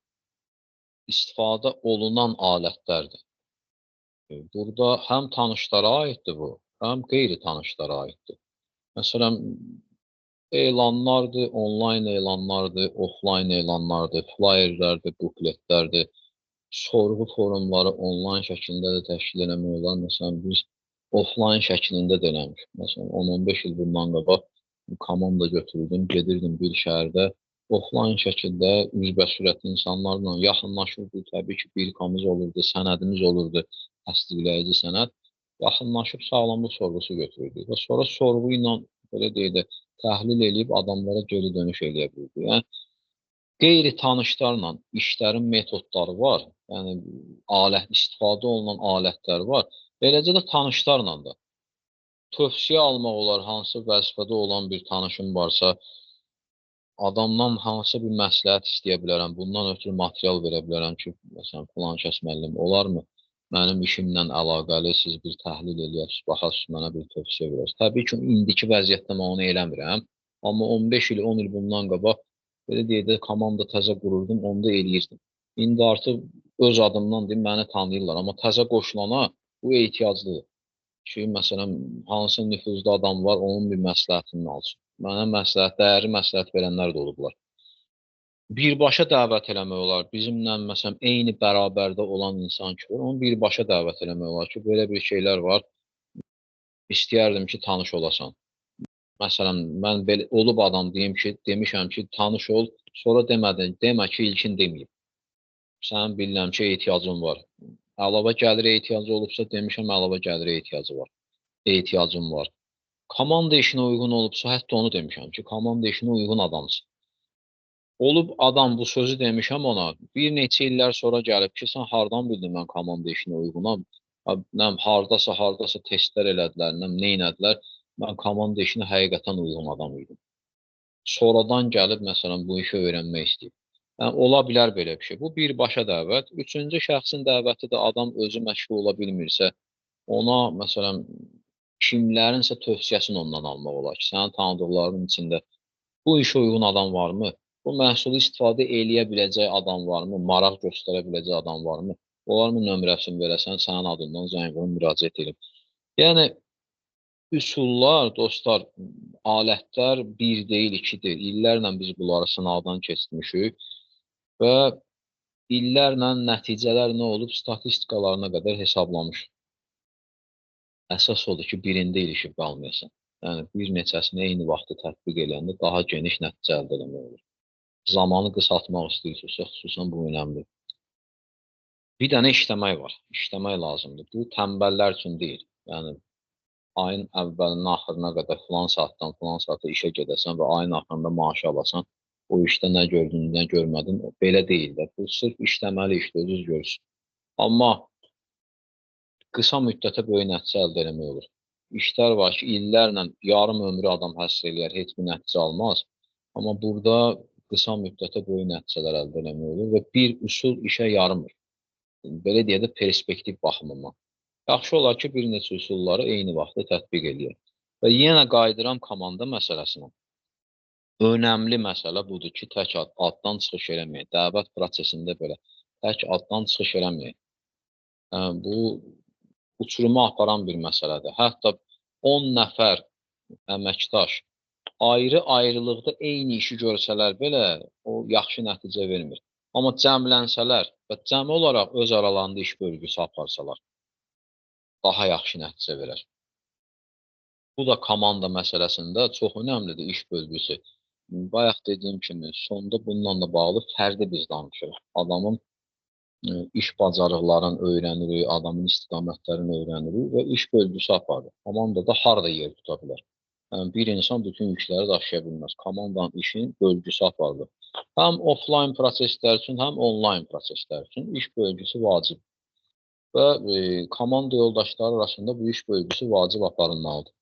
istifadə olunan alətlərdir. Burada həm tanışlara aiddir bu, həm qeyri-tanışlara aiddir. Məsələn, elanlardır, onlayn elanlardır, offlayn elanlardır, flyerlərdir, bukletlərdir, sorğu forumları onlayn şəklində də təşkil eləmək olar. Məsələn, biz offlayn şəklində də eləmişik. Məsələn, 10-15 il bundan qabaq komanda götürdüm, gedirdim bir şəhərdə, offlayn şəkildə üzbəsürət insanlarla yaxınlaşırdı. Təbii ki, birkamız olurdu, sənədimiz olurdu, təsdiqləyici sənəd. Yaxınlaşıb sağlamlıq sorğusu götürürdük və sonra sorğu ilə, belə deyək də, təhlil edib adamlara geri dönüş eləyə bildi. Yəni, qeyri-tanışlarla işlərin metodları var, yəni istifadə olunan alətlər var. Beləcə də tanışlarla da tövsiyə almaq olar, hansı vəzifədə olan bir tanışım varsa, adamdan hansı bir məsləhət istəyə bilərəm, bundan ötürü material verə bilərəm ki, məsələn, filan kəs müəllim, olarmı? Mənim işimlə əlaqəli siz bir təhlil eləyəsiniz, baxasınız, mənə bir tövsiyə verəsiniz. Təbii ki, indiki vəziyyətdə mən onu eləmirəm, amma 15 il, 10 il bundan qabaq, belə deyək də, komanda təzə qururdum, onu da eləyirdim. İndi artıq öz adımdan deyim, məni tanıyırlar. Amma təzə qoşulana bu ehtiyaclıdır ki, məsələn, hansı nüfuzlu adam var, onun bir məsləhətini alsın. Mənə məsləhət, dəyərli məsləhət verənlər də olublar. Birbaşa dəvət eləmək olar. Bizimlə, məsələn, eyni bərabərdə olan insan ki, var, onu birbaşa dəvət eləmək olar ki, belə bir şeylər var. İstəyərdim ki, tanış olasan. Məsələn, mən belə olub adam deyim ki, demişəm ki, tanış ol, sonra demə ki, ilkin deməyib. Sənin bilirəm ki, ehtiyacın var. Əlavə gəlirə ehtiyacı olubsa, demişəm, əlavə gəlirə ehtiyacım var. Komanda işinə uyğun olubsa, hətta onu demişəm ki, komanda işinə uyğun adamsın. Olub adam bu sözü demişəm ona, bir neçə illər sonra gəlib ki, sən hardan bildin mən komanda işinə uyğunam? Hardasa testlər elədilər, nə elədilər, mən komanda işinə həqiqətən uyğun adam idim. Sonradan gəlib, məsələn, bu işi öyrənmək istəyib. Yəni, ola bilər belə bir şey. Bu birbaşa dəvət. Üçüncü şəxsin dəvəti də adam özü məşğul ola bilmirsə, ona, məsələn, kimlərinsə tövsiyəsini ondan almaq olar ki, sənin tanıdıqlarının içində bu işə uyğun adam varmı? Bu məhsulu istifadə eləyə biləcək adam varmı? Maraq göstərə biləcək adam varmı? Onların nömrəsini verəsən, sənin adından zəng vurun, müraciət edin. Yəni, üsullar, dostlar, alətlər bir deyil, iki deyil. İllərlə biz bunları sınavdan keçmişik və illərlə nəticələr nə olub, statistikalarına qədər hesablamışıq. Əsas odur ki, birində ilişib qalmayasan. Yəni, bir neçəsini eyni vaxtda tətbiq eləyəndə daha geniş nəticə əldə eləmək olur. Zamanı qısaltmaq istəyirsinizsə, xüsusən bu önəmli. Bir dənə işləmək var. İşləmək lazımdır. Bu, tənbəllər üçün deyil. Yəni, ayın əvvəlinin axırına qədər filan saatdan filan saata işə gedəsən və ayın axırında maaşı alasan, o işdə nə gördün, nə görmədin, belə deyil də. Bu, sırf işləməli işdir, özünüz görürsünüz. Amma qısa müddətə böyük nəticə əldə eləmək olur. İşlər var ki, illərlə yarım ömrü adam həsr eləyər, heç bir nəticə almaz. Amma burada qısa müddətə böyük nəticələr əldə eləmək olur və bir üsul işə yarımır. Belə deyə də perspektiv baxımından. Yaxşı olar ki, bir neçə üsulları eyni vaxtda tətbiq eləyək. Və yenə qayıdıram komanda məsələsinə. Önəmli məsələ budur ki, tək addan çıxış eləməyək. Dəvət prosesində belə tək addan çıxış eləməyək. Bu, uçuruma aparan bir məsələdir. Hətta 10 nəfər əməkdaş ayrı-ayrılıqda eyni işi görsələr belə, o yaxşı nəticə vermir. Amma cəmlənsələr və cəmi olaraq öz aralarında iş bölgüsü aparsalar, daha yaxşı nəticə verər. Bu da komanda məsələsində çox önəmlidir iş bölgüsü. Bayaq dediyim kimi, sonda bununla da bağlı fərdi biz danışırıq. Adamın iş bacarıqlarını öyrənirik, adamın istiqamətlərini öyrənirik və iş bölgüsü aparır. Komandada harada yer tuta bilər? Yəni, bir insan bütün yükləri daşıya bilməz. Komandanın işin bölgüsü aparılır. Həm offline proseslər üçün, həm online proseslər üçün iş bölgüsü vacib. Və komanda yoldaşları arasında bu iş bölgüsü vacib aparılmalıdır.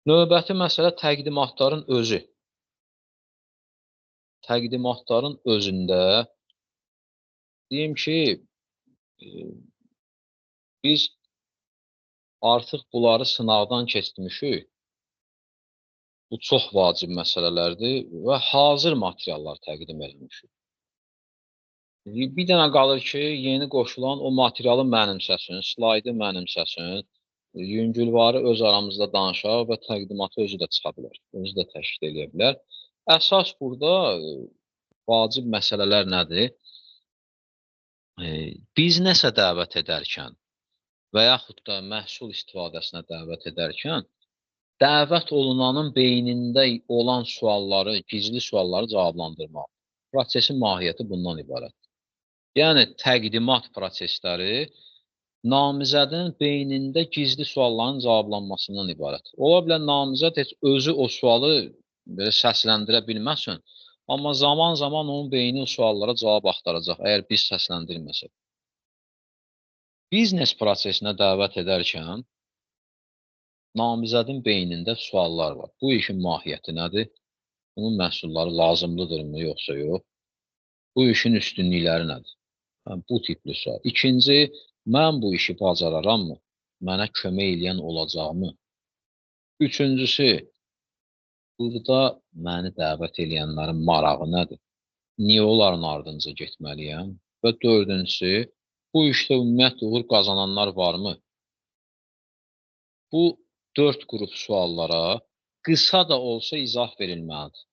Növbəti məsələ təqdimatların özü. Təqdimatların özündə deyim ki, biz artıq bunları sınavdan keçmişik. Bu çox vacib məsələlərdir və hazır materiallar təqdim eləmişik. Bir dənə qalır ki, yeni qoşulan o materialı mənimsəsin, slaydı mənimsəsin, yüngülvarı öz aramızda danışaq və təqdimatı özü də çıxa bilər, özü də təşkil edə bilər. Əsas burada vacib məsələlər nədir? Biz nəsə dəvət edərkən və yaxud da məhsul istifadəsinə dəvət edərkən, dəvət olunanın beynində olan sualları, gizli sualları cavablandırmaq. Prosesin mahiyyəti bundan ibarət. Yəni, təqdimat prosesləri namizədin beynində gizli sualların cavablanmasından ibarət. Ola bilər, namizəd heç özü o sualı belə səsləndirə bilməsin, amma zaman-zaman onun beyni o suallara cavab axtaracaq, əgər biz səsləndirməsək. Biznes prosesinə dəvət edərkən, namizədin beynində suallar var. Bu işin mahiyyəti nədir? Bunun məhsulları lazımlıdırmı, yoxsa yox? Bu işin üstünlükləri nədir? Bu tipli sual. İkinci, mən bu işi bacararamı? Mənə kömək eləyən olacaqmı? Üçüncüsü, burada məni dəvət eləyənlərin marağı nədir? Niyə onların ardınca getməliyəm? Və dördüncüsü, bu işdə ümumiyyətlə uğur qazananlar varmı? Bu dörd qrup suallara qısa da olsa izah verilməlidir.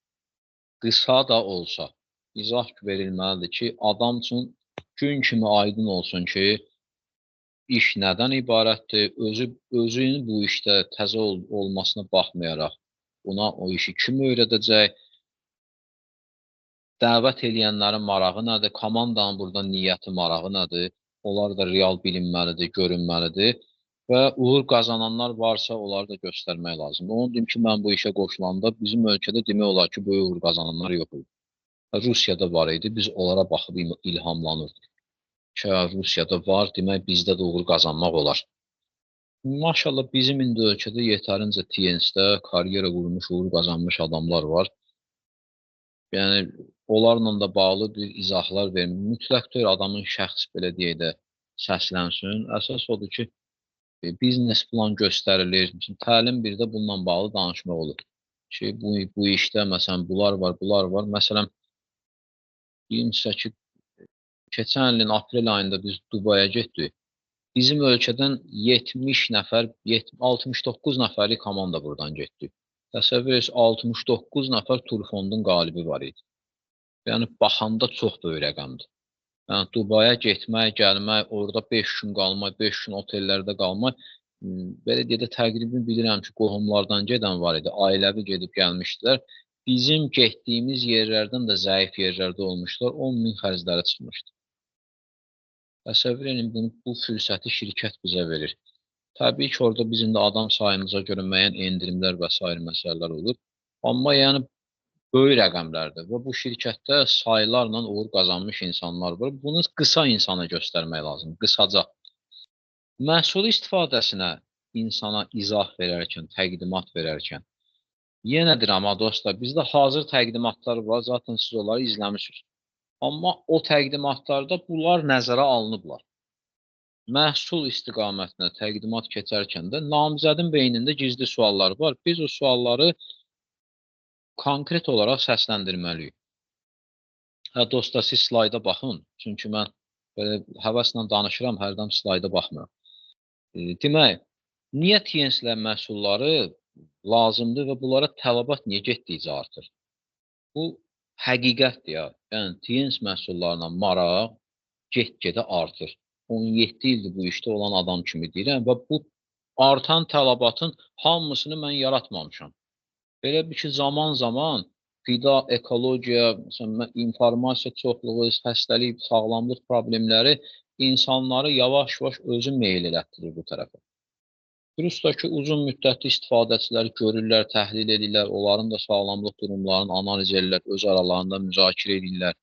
Qısa da olsa izah verilməlidir ki, adam üçün gün kimi aydın olsun ki, iş nədən ibarətdir, özünün bu işdə təzə olmasına baxmayaraq, buna o işi kim öyrədəcək, dəvət eləyənlərin marağı nədir, komandanın burada niyyəti marağı nədir, onlar da real bilinməlidir, görünməlidir və uğur qazananlar varsa, onları da göstərmək lazımdır. Onu deyim ki, mən bu işə qoşulanda bizim ölkədə demək olar ki, böyük uğur qazananlar yox idi. Rusiyada var idi, biz onlara baxıb ilhamlanırdıq. Ki, Rusiyada var, demək bizdə də uğur qazanmaq olar. Maşallah bizim indi ölkədə yetərincə TNS-də karyera qurmuş, uğur qazanmış adamlar var. Yəni, onlarla da bağlı bir izahlar verin. Mütləq deyil, adamın şəxs belə deyək də səslənsin. Əsas odur ki, biznes plan göstərilir. Təlim birdə bununla bağlı danışmaq olur. Ki, bu işdə, məsələn, bunlar var, bunlar var. Məsələn, deyim sizə ki, keçən ilin aprel ayında biz Dubaya getdik. Bizim ölkədən 70 nəfər, 69 nəfərlik komanda buradan getdik. Təsəvvür et, 69 nəfər Turfondun qalibi var idi. Yəni, baxanda çox böyük rəqəmdir. Yəni, Dubaya getmək, gəlmək, orada 5 gün qalmaq, 5 gün otellərdə qalmaq, belə deyə də təqribi bilirəm ki, qohumlardan gedən var idi, ailəvi gedib gəlmişdilər. Bizim getdiyimiz yerlərdən də zəif yerlərdə olmuşlar, 10.000 xərcləri çıxmışdı. Təsəvvür edin, bu fürsəti şirkət bizə verir. Təbii ki, orada bizim də adam sayımıza görə müəyyən endirimlər və s. məsələlər olur. Amma yəni, böyük rəqəmlərdir və bu şirkətdə saylarla uğur qazanmış insanlar var. Bunu qısa insana göstərmək lazımdır, qısaca. Məhsul istifadəsinə insana izah verərkən, təqdimat verərkən, yenə deyirəm, dostlar, bizdə hazır təqdimatlar var, zaten siz onları izləmişsiniz. Amma o təqdimatlarda bunlar nəzərə alınıblar. Məhsul istiqamətinə təqdimat keçərkən də namizədin beynində gizli suallar var. Biz o sualları konkret olaraq səsləndirməliyik. Dostlar, siz slayda baxın. Çünki mən belə həvəslə danışıram, hərdən slayda baxmıram. Demək, niyə TNS-lər məhsulları lazımdır və bunlara tələbat niyə getdikcə artır? Bu həqiqətdir ya. Yəni, TNS məhsullarına maraq get-gedə artır. 17 ildir bu işdə olan adam kimi deyirəm və bu artan tələbatın hamısını mən yaratmamışam. Belə bir ki, zaman-zaman qida, ekologiya, informasiya çoxluğu, xəstəlik, sağlamlıq problemləri insanları yavaş-yavaş özü meyil elətdirir bu tərəfə. Virusdakı uzun müddətli istifadəçilər görürlər, təhlil edirlər, onların da sağlamlıq durumlarını analiz edirlər, öz aralarında müzakirə edirlər.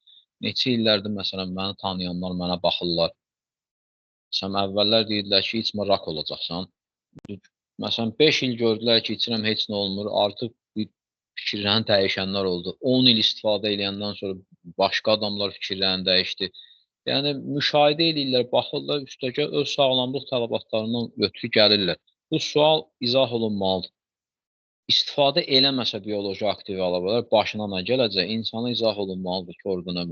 Neçə illərdir, məsələn, məni tanıyanlar mənə baxırlar. Məsələn, əvvəllər deyirdilər ki, içmə rak olacaqsan. Məsələn, 5 il gördülər ki, içirəm, heç nə olmur. Artıq fikirlərini dəyişənlər oldu. 10 il istifadə edəndən sonra başqa adamlar fikirlərini dəyişdi. Yəni, müşahidə edirlər, baxırlar, üstəgə öz sağlamlıq tələbatlarından ötürü gəlirlər. Bu sual izah olunmalıdır. İstifadə eləməsə bioloji aktiv əlavələr başına nə gələcək? İnsana izah olunmalıdır ki, orada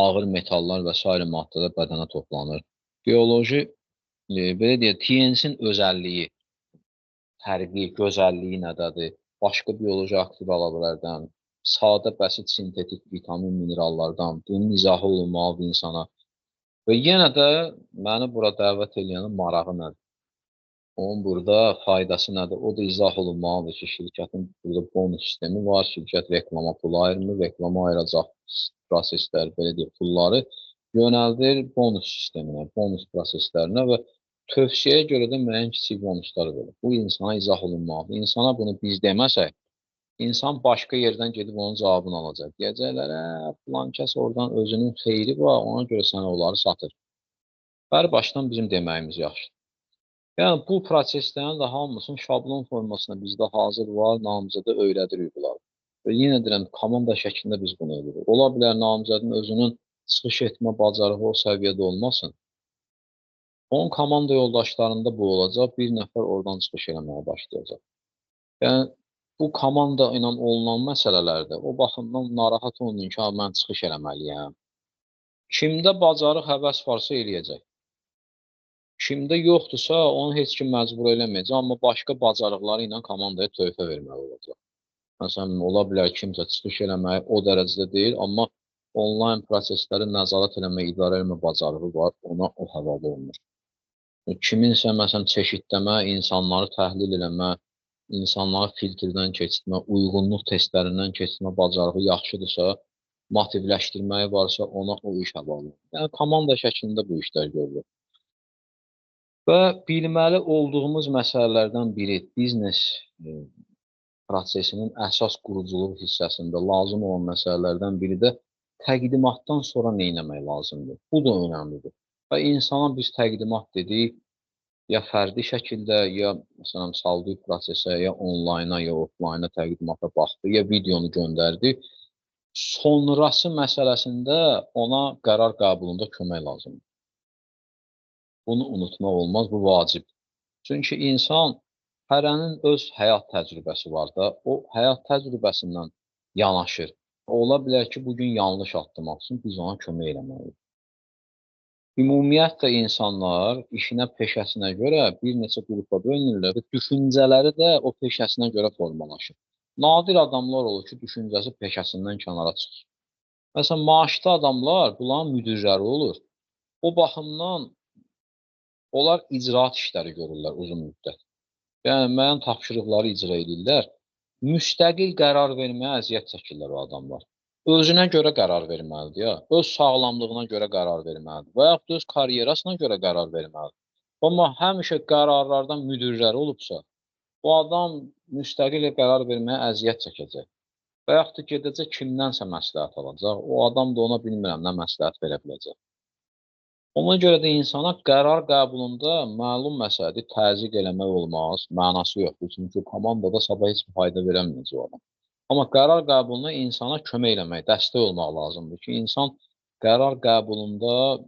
ağır metallar və s. maddələr bədənə toplanır. Bioloji, belə deyək, TNS-in özəlliyi, fərqi, gözəlliyi nədədir? Başqa bioloji aktiv əlavələrdən, sadə, bəsit, sintetik vitamin, minerallardan, bunun izahı olunmalıdır insana. Və yenə də məni bura dəvət edənin marağı nədir? Onun burada faydası nədir? O da izah olunmalıdır ki, şirkətin burada bonus sistemi var, şirkət reklama pulu ayırmır, reklama ayıracaq proseslər, belə deyək, pulları yönəldir bonus sisteminə, bonus proseslərinə və tövsiyəyə görə də müəyyən kiçik bonuslar verir. Bu insana izah olunmalıdır. İnsana bunu biz deməsək, insan başqa yerdən gedib onun cavabını alacaq. Deyəcəklər, filan kəs oradan özünün xeyri var, ona görə sənə onları satır. Bəri başdan bizim deməyimiz yaxşıdır. Yəni, bu proseslərin də hamısının şablon formasında bizdə hazır var, namizədə öyrədirik bunları. Və yenə deyirəm, komanda şəklində biz bunu edirik. Ola bilər, namizədin özünün çıxış etmə bacarığı o səviyyədə olmasın. Onun komanda yoldaşlarında bu olacaq, bir nəfər oradan çıxış eləməyə başlayacaq. Yəni, bu komanda ilə olunan məsələlərdə o baxımdan narahat olmayın ki, mən çıxış eləməliyəm. Kimdə bacarıq, həvəs varsa eləyəcək. Kimdə yoxdursa, onu heç kim məcbur eləməyəcək, amma başqa bacarıqları ilə komandaya töhfə verməli olacaq. Məsələn, ola bilər kimsə çıxış eləməyi o dərəcədə deyil, amma onlayn prosesləri nəzarət eləmə, idarə eləmə bacarığı var, ona o həvalə olunur. Kiminsə, məsələn, çeşidləmə, insanları təhlil eləmə, insanları filtrdən keçirmə, uyğunluq testlərindən keçirmə bacarığı yaxşıdırsa, motivləşdirməyi varsa, ona o iş həvalə olunur. Yəni, komanda şəklində bu işlər görülür. Və bilməli olduğumuz məsələlərdən biri biznes prosesinin əsas quruculuq hissəsində lazım olan məsələlərdən biri də təqdimatdan sonra nə etmək lazımdır? Bu da önəmlidir. Və insana biz təqdimat dedik, ya fərdi şəkildə, ya məsələn saldığı prosesə, ya onlayna, ya offlayna təqdimata baxdı, ya videonu göndərdi. Sonrası məsələsində ona qərar qəbulunda kömək lazımdır. Bunu unutmaq olmaz, bu vacib. Çünki insan hərənin öz həyat təcrübəsi var da, o həyat təcrübəsindən yanaşır. Ola bilər ki, bugün yanlış addım atsın, biz ona kömək eləməliyik. Ümumiyyətlə insanlar işinə, peşəsinə görə bir neçə qrupa bölünürlər və düşüncələri də o peşəsinə görə formalaşır. Nadir adamlar olur ki, düşüncəsi peşəsindən kənara çıxır. Məsələn, maaşlı adamlar, bunların müdirləri olur. O baxımdan onlar icraat işləri görürlər uzun müddət. Yəni, müəyyən tapşırıqları icra edirlər. Müstəqil qərar verməyə əziyyət çəkirlər o adamlar. Özünə görə qərar verməlidir, ya. Öz sağlamlığına görə qərar verməlidir və yaxud öz karyerasına görə qərar verməlidir. Amma həmişə qərarlardan müdirləri olubsa, bu adam müstəqil qərar verməyə əziyyət çəkəcək. Və yaxud da gedəcək kimdənsə məsləhət alacaq, o adam da ona bilmirəm nə məsləhət verə biləcək. Ona görə də insana qərar qəbulunda məlum məsələdir, təzyiq eləmək olmaz, mənası yoxdur. Çünki komandada sabah heç bir fayda verəməyəcək o adam. Amma qərar qəbuluna insana kömək eləmək, dəstək olmaq lazımdır ki, insan qərar qəbulunda,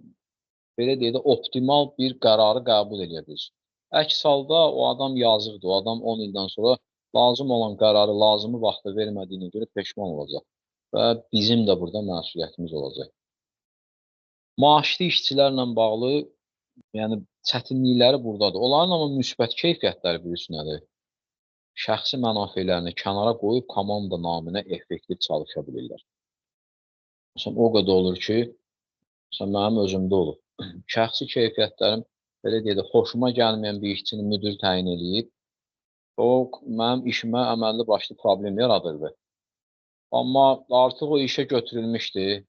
belə deyək də, optimal bir qərarı qəbul edə bilsin. Əks halda o adam yazıqdır, o adam 10 ildən sonra lazım olan qərarı lazımı vaxtda vermədiyinə görə peşman olacaq və bizim də burada məsuliyyətimiz olacaq. Maaşlı işçilərlə bağlı, yəni çətinlikləri buradadır. Onların amma müsbət keyfiyyətləri bilirsən nədir? Şəxsi mənafelərini kənara qoyub komanda naminə effektiv çalışa bilirlər. Məsələn, o qədər olur ki, məsələn, mənim özümdə olur. Şəxsi keyfiyyətlərim, belə deyək də, xoşuma gəlməyən bir işçini müdir təyin eləyib, o, mənim işimə əməlli başlı problem yaradırdı. Amma artıq o işə götürülmüşdü.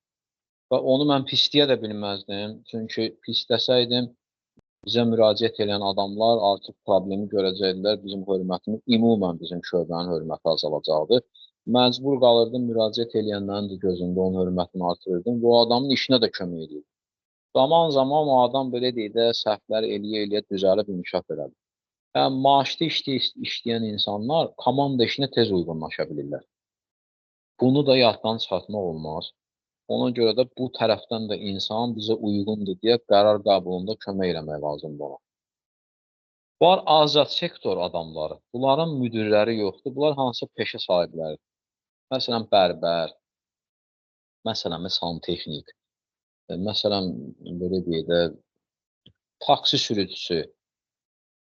Və onu mən pisləyə də bilməzdim. Çünki pisləsəydim, bizə müraciət edən adamlar artıq problemi görəcəkdilər, bizim hörmətimiz, ümumən bizim şöbənin hörməti azalacaqdı. Məcbur qalırdım, müraciət edənlərin də gözündə onun hörmətini artırırdım və o adamın işinə də kömək edirdim. Zaman o adam belə deyək də, səhvlər eləyə düzəlib inkişaf elədi. Yəni, maaşlı işləyən insanlar komanda işinə tez uyğunlaşa bilirlər. Bunu da yaddan çıxartmaq olmaz. Ona görə də bu tərəfdən də insan bizə uyğundur deyə qərar qəbulunda kömək eləmək lazımdır ona. Var azad sektor adamları, bunların müdirləri yoxdur, bunlar hansı peşə sahibləri? Məsələn, bərbər, məsələn, santexnik, məsələn, belə deyək də, taksi sürücüsü,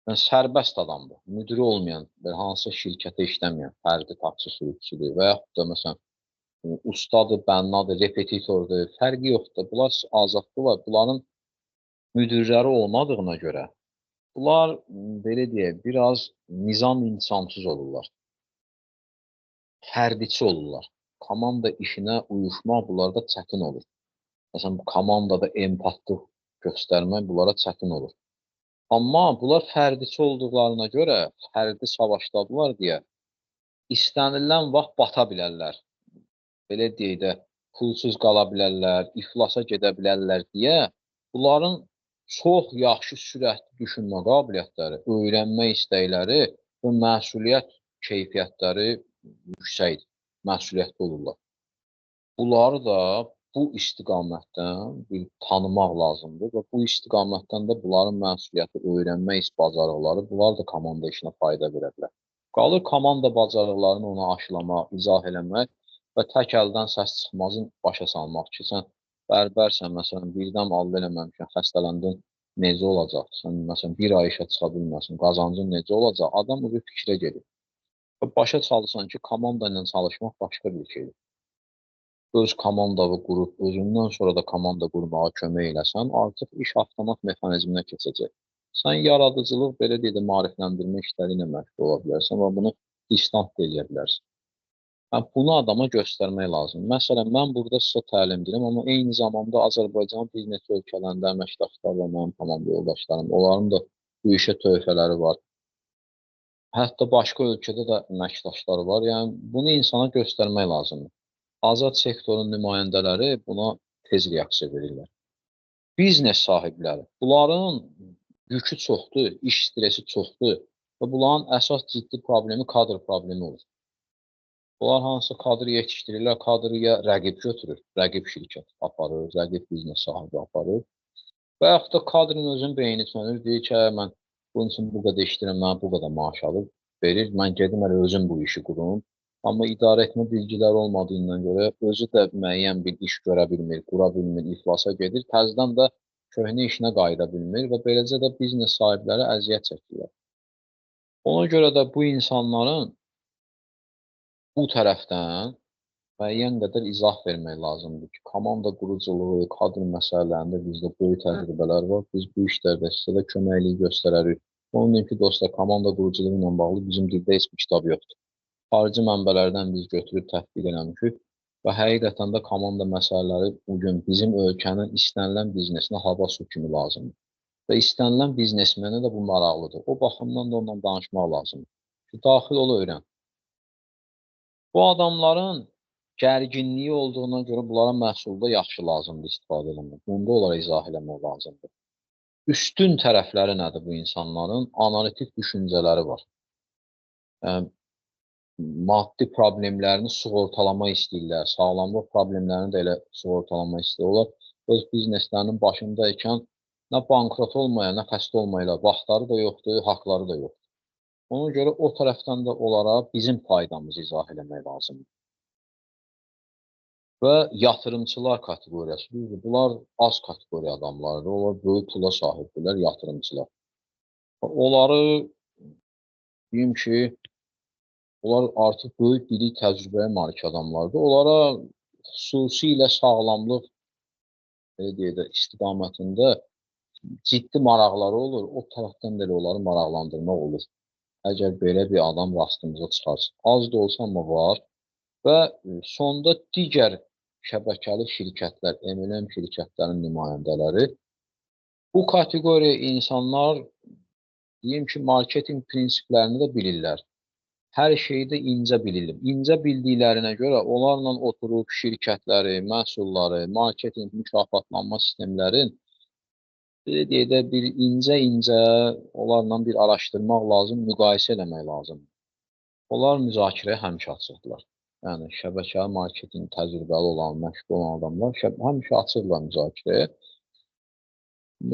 yəni sərbəst adamdır, müdiri olmayan, hansı şirkətə işləməyən fərdi taksi sürücüsüdür və yaxud da, məsələn, ustadır, bənnadır, repetitordur, fərqi yoxdur. Bunlar azadlılar, bunların müdirləri olmadığına görə, bunlar, belə deyək, biraz nizam-intizamsız olurlar. Fərdiçi olurlar. Komanda işinə uyuşmaq bunlarda çətin olur. Məsələn, komandada empatlıq göstərmək bunlara çətin olur. Amma bunlar fərdiçi olduqlarına görə, fərdi savaşladılar deyə, istənilən vaxt bata bilərlər. Belə deyək də, pulsuz qala bilərlər, iflasa gedə bilərlər deyə, bunların çox yaxşı sürətli düşünmə qabiliyyətləri, öyrənmə istəkləri və məsuliyyət keyfiyyətləri yüksəkdir, məsuliyyətli olurlar. Bunları da bu istiqamətdən bir tanımaq lazımdır və bu istiqamətdən də bunların məsuliyyəti, öyrənmə bacarıqları, bunlar da komanda işinə fayda verə bilər. Qalır komanda bacarıqlarını ona aşılamaq, izah eləmək və tək əldən səs çıxmazın başa salmaq ki, sən bərbərsən, məsələn, birdən əldə eləməmişsən, xəstələndin, necə olacaq? Sən, məsələn, bir ay işə çıxa bilməsin, qazancın necə olacaq? Adam bu fikrə gedir. Və başa çalışsan ki, komanda ilə çalışmaq başqa bir şeydir. Öz komandanı qurub, özündən sonra da komanda qurmağa kömək eləsən, artıq iş avtomat mexanizminə keçəcək. Sən yaradıcılıq, belə deyək də, maarifləndirmə işləri ilə məşğul ola bilərsən və bunu distant da edə bilərsən. Bunu adama göstərmək lazım. Məsələn, mən burada sizə təlim edirəm, amma eyni zamanda Azərbaycan bir neçə ölkələrində əməkdaşlar və mənim komanda yoldaşlarım, onların da bu işə tövhələri var. Hətta başqa ölkədə də əməkdaşlar var. Yəni, bunu insana göstərmək lazımdır. Azad sektorun nümayəndələri buna tez reaksiya verirlər. Biznes sahibləri, bunların yükü çoxdur, iş stresi çoxdur və bunların əsas ciddi problemi kadr problemi olur. Bunlar hansı kadr yetişdirirlər, kadrı ya rəqib götürür, rəqib şirkət aparır, rəqib biznes sahibi aparır və yaxud da kadrın özünün beyni sönür, deyir ki, mən bunun üçün bu qədər işləyirəm, mənə bu qədər maaş alıb verir, mən gedim hələ özüm bu işi qurum. Amma idarə etmə bilgiləri olmadığından görə özü də müəyyən bir iş görə bilmir, qura bilmir, iflasa gedir, təzədən də köhnə işinə qayıda bilmir və beləcə də biznes sahibləri əziyyət çəkirlər. Ona görə də bu insanların bu tərəfdən müəyyən qədər izah vermək lazımdır ki, komanda quruculuğu, kadr məsələlərində bizdə böyük təcrübələr var. Biz bu işlərdə sizə də köməkliyi göstərərik. Onun ki, dostlar, komanda quruculuğu ilə bağlı bizim dildə heç bir kitab yoxdur. Xarici mənbələrdən biz götürüb tətbiq eləmişik və həqiqətən də komanda məsələləri bugün bizim ölkənin istənilən biznesinə hava su kimi lazımdır. Və istənilən biznesmenə də bu maraqlıdır. O baxımdan da ondan danışmaq lazımdır. Ki, daxil ol, öyrən. Bu adamların gərginliyi olduğuna görə bunlara məhsulda yaxşı lazımdır istifadə eləmək. Bunda onlara izah eləmək lazımdır. Üstün tərəfləri nədir bu insanların? Analitik düşüncələri var. Maddi problemlərini sığortalama istəyirlər, sağlamlıq problemlərini də elə sığortalama istəyirlər. Öz bizneslərinin başındaykən nə bankrot olmaya, nə xəstə olmaya vaxtları da yoxdur, haqları da yoxdur. Ona görə o tərəfdən də onlara bizim faydamızı izah eləmək lazımdır. Və yatırımçılar kateqoriyası, bunlar az kateqoriya adamlardır, onlar böyük pula sahibdirlər, yatırımçılar. Onları deyim ki, onlar artıq böyük bilik təcrübəyə malik adamlardır. Onlara xüsusilə sağlamlıq istiqamətində ciddi maraqları olur. O tərəfdən də onları maraqlandırmaq olur. Əgər belə bir adam rastımıza çıxarsa. Az da olsa amma var. Və sonda digər şəbəkəli şirkətlər, MLM şirkətlərin nümayəndələri bu kateqoriya insanlar deyim ki, marketinq prinsiplərini də bilirlər. Hər şeyi də incə bilirlər. İncə bildiklərinə görə onlarla oturub şirkətləri, məhsulları, marketinq, mükafatlanma sistemlərin deyək də bir incə onlarla bir araşdırmaq lazım, müqayisə eləmək lazım. Onlar müzakirəyə həmişə açıqdırlar. Yəni, şəbəkəli marketinq təcrübəli olan, məşğul olan adamlar həmişə açıqdırlar müzakirəyə.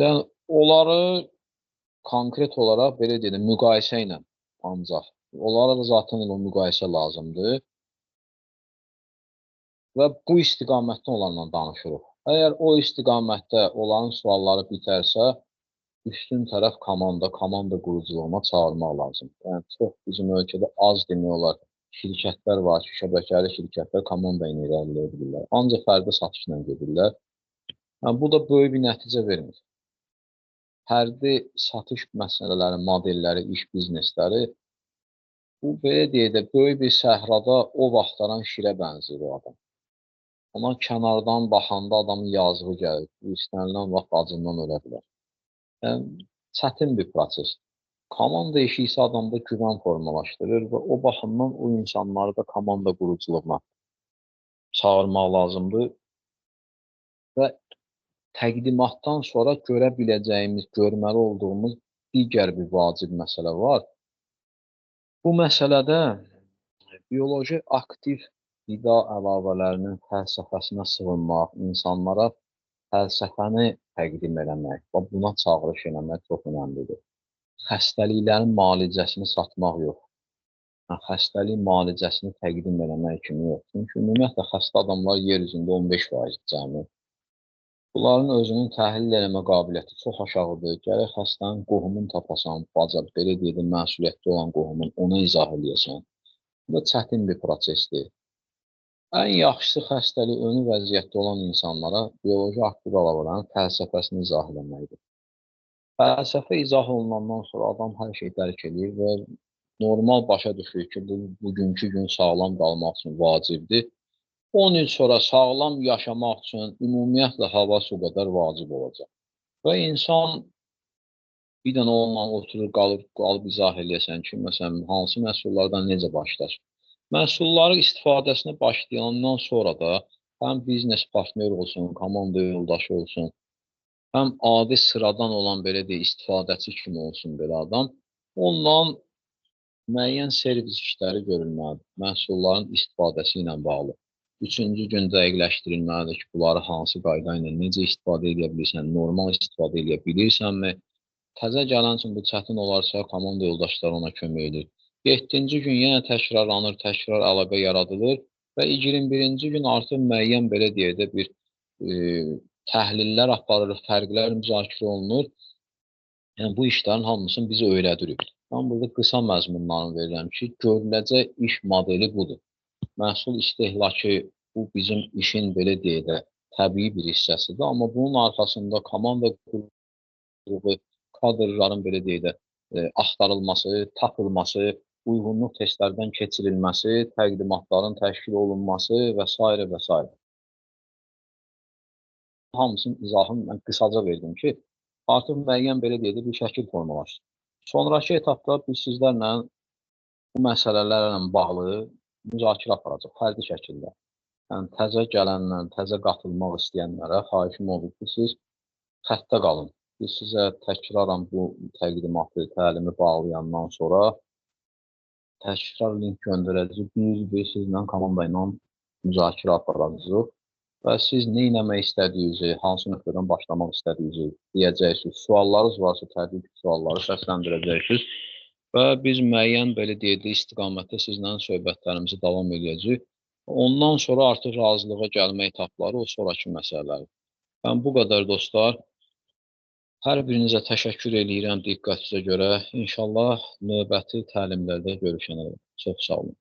Yəni, onları konkret olaraq, belə deyək də, müqayisə ilə ancaq. Onlara da zaten o müqayisə lazımdır və bu istiqamətdə onlarla danışırıq. Əgər o istiqamətdə onların sualları bitərsə, üstün tərəf komanda quruculuğuna çağırmaq lazımdır. Yəni, çox bizim ölkədə az demək olar şirkətlər var ki, şəbəkəli şirkətlər komanda ilə irəliləyə bilirlər. Ancaq fərdi satışla gedirlər. Yəni, bu da böyük bir nəticə vermir. Fərdi satış məsələləri, modelləri, iş biznesləri bu, belə deyək də, böyük bir səhrada o vaxtlaran şirə bənzəyir o adam. Ona kənardan baxanda adamın yazığı gəlir. İstənilən vaxt acından ölə bilər. Yəni, çətin bir proses. Komanda işi isə adamda güvən formalaşdırır və o baxımdan o insanları da komanda quruculuğuna çağırmaq lazımdır və təqdimatdan sonra görə biləcəyimiz, görməli olduğumuz digər bir vacib məsələ var. Bu məsələdə bioloji aktiv qida əlavələrinin fəlsəfəsinə sığınmaq, insanlara fəlsəfəni təqdim eləmək və buna çağırış eləmək çox önəmlidir. Xəstəliklərin müalicəsini satmaq yox. Xəstəlik müalicəsini təqdim eləmək kimi yox. Çünki ümumiyyətlə xəstə adamlar yer üzündə 15% cəmi. Bunların özünün təhlil eləmə qabiliyyəti çox aşağıdır. Gərək xəstənin qohumun tapasan, bacar, belə deyək də, məsuliyyətli olan qohumun, ona izah eləyəsən. Bu da çətin bir prosesdir. Ən yaxşısı xəstəlik önü vəziyyətdə olan insanlara bioloji aktiv əlavələrin fəlsəfəsini izah eləməkdir. Fəlsəfə izah olunandan sonra adam hər şeyi dərk edir və normal başa düşür ki, bu bugünkü gün sağlam qalmaq üçün vacibdir. 10 il sonra sağlam yaşamaq üçün ümumiyyətlə hava su qədər vacib olacaq. Və insan bir dənə onunla oturur, qalıb izah eləyəsən ki, məsələn, hansı məhsullardan necə başlar? Məhsulların istifadəsinə başlayandan sonra da həm biznes partner olsun, komanda yoldaşı olsun, həm adi sıradan olan belə deyək, istifadəçi kimi olsun belə adam, onunla müəyyən servis işləri görülməlidir, məhsulların istifadəsi ilə bağlı. Üçüncü gün dəqiqləşdirilməlidir ki, bunları hansı qayda ilə necə istifadə edə bilirsən, normal istifadə edə bilirsənmi? Təzə gələn üçün bu çətin olarsa, komanda yoldaşları ona kömək edir. 7-ci gün yenə təkrarlanır, təkrar əlaqə yaradılır və 21-ci gün artıq müəyyən belə deyək də bir təhlillər aparılır, fərqlər müzakirə olunur. Yəni, bu işlərin hamısını bizi öyrədirik. Mən burada qısa məzmunlarını verirəm ki, görüləcək iş modeli budur. Məhsul istehlakı bu bizim işin belə deyək də təbii bir hissəsidir. Amma bunun arxasında komanda qrupu, kadrların belə deyək də axtarılması, tapılması, uyğunluq testlərdən keçirilməsi, təqdimatların təşkil olunması və s. və s. Hamısının izahını mən qısaca verdim ki, artıq müəyyən belə deyək də bir şəkil formalaşır. Sonrakı etapda biz sizlərlə bu məsələlərlə bağlı müzakirə aparacaq, fərdi şəkildə. Yəni, təzə gələnlə, təzə qatılmaq istəyənlərə xahişim olur ki, siz xəttə qalın. Biz sizə təkrarən bu təqdimatı, təlimi bağlayandan sonra təkrar link göndərəcək, bir sizlə komanda ilə müzakirə aparacaq və siz nə etmək istədiyinizi, hansı nöqtədən başlamaq istədiyinizi deyəcəksiniz. Suallarınız varsa, təbii ki, sualları səsləndirəcəksiniz. Və biz müəyyən, belə deyək də, istiqamətdə sizlə söhbətlərimizi davam edəcəyik. Ondan sonra artıq razılığa gəlmə etapları o sonraki məsələlərdir. Mən bu qədər dostlar. Hər birinizə təşəkkür edirəm diqqətinizə görə. İnşallah növbəti təlimlərdə görüşənə. Çox sağ olun.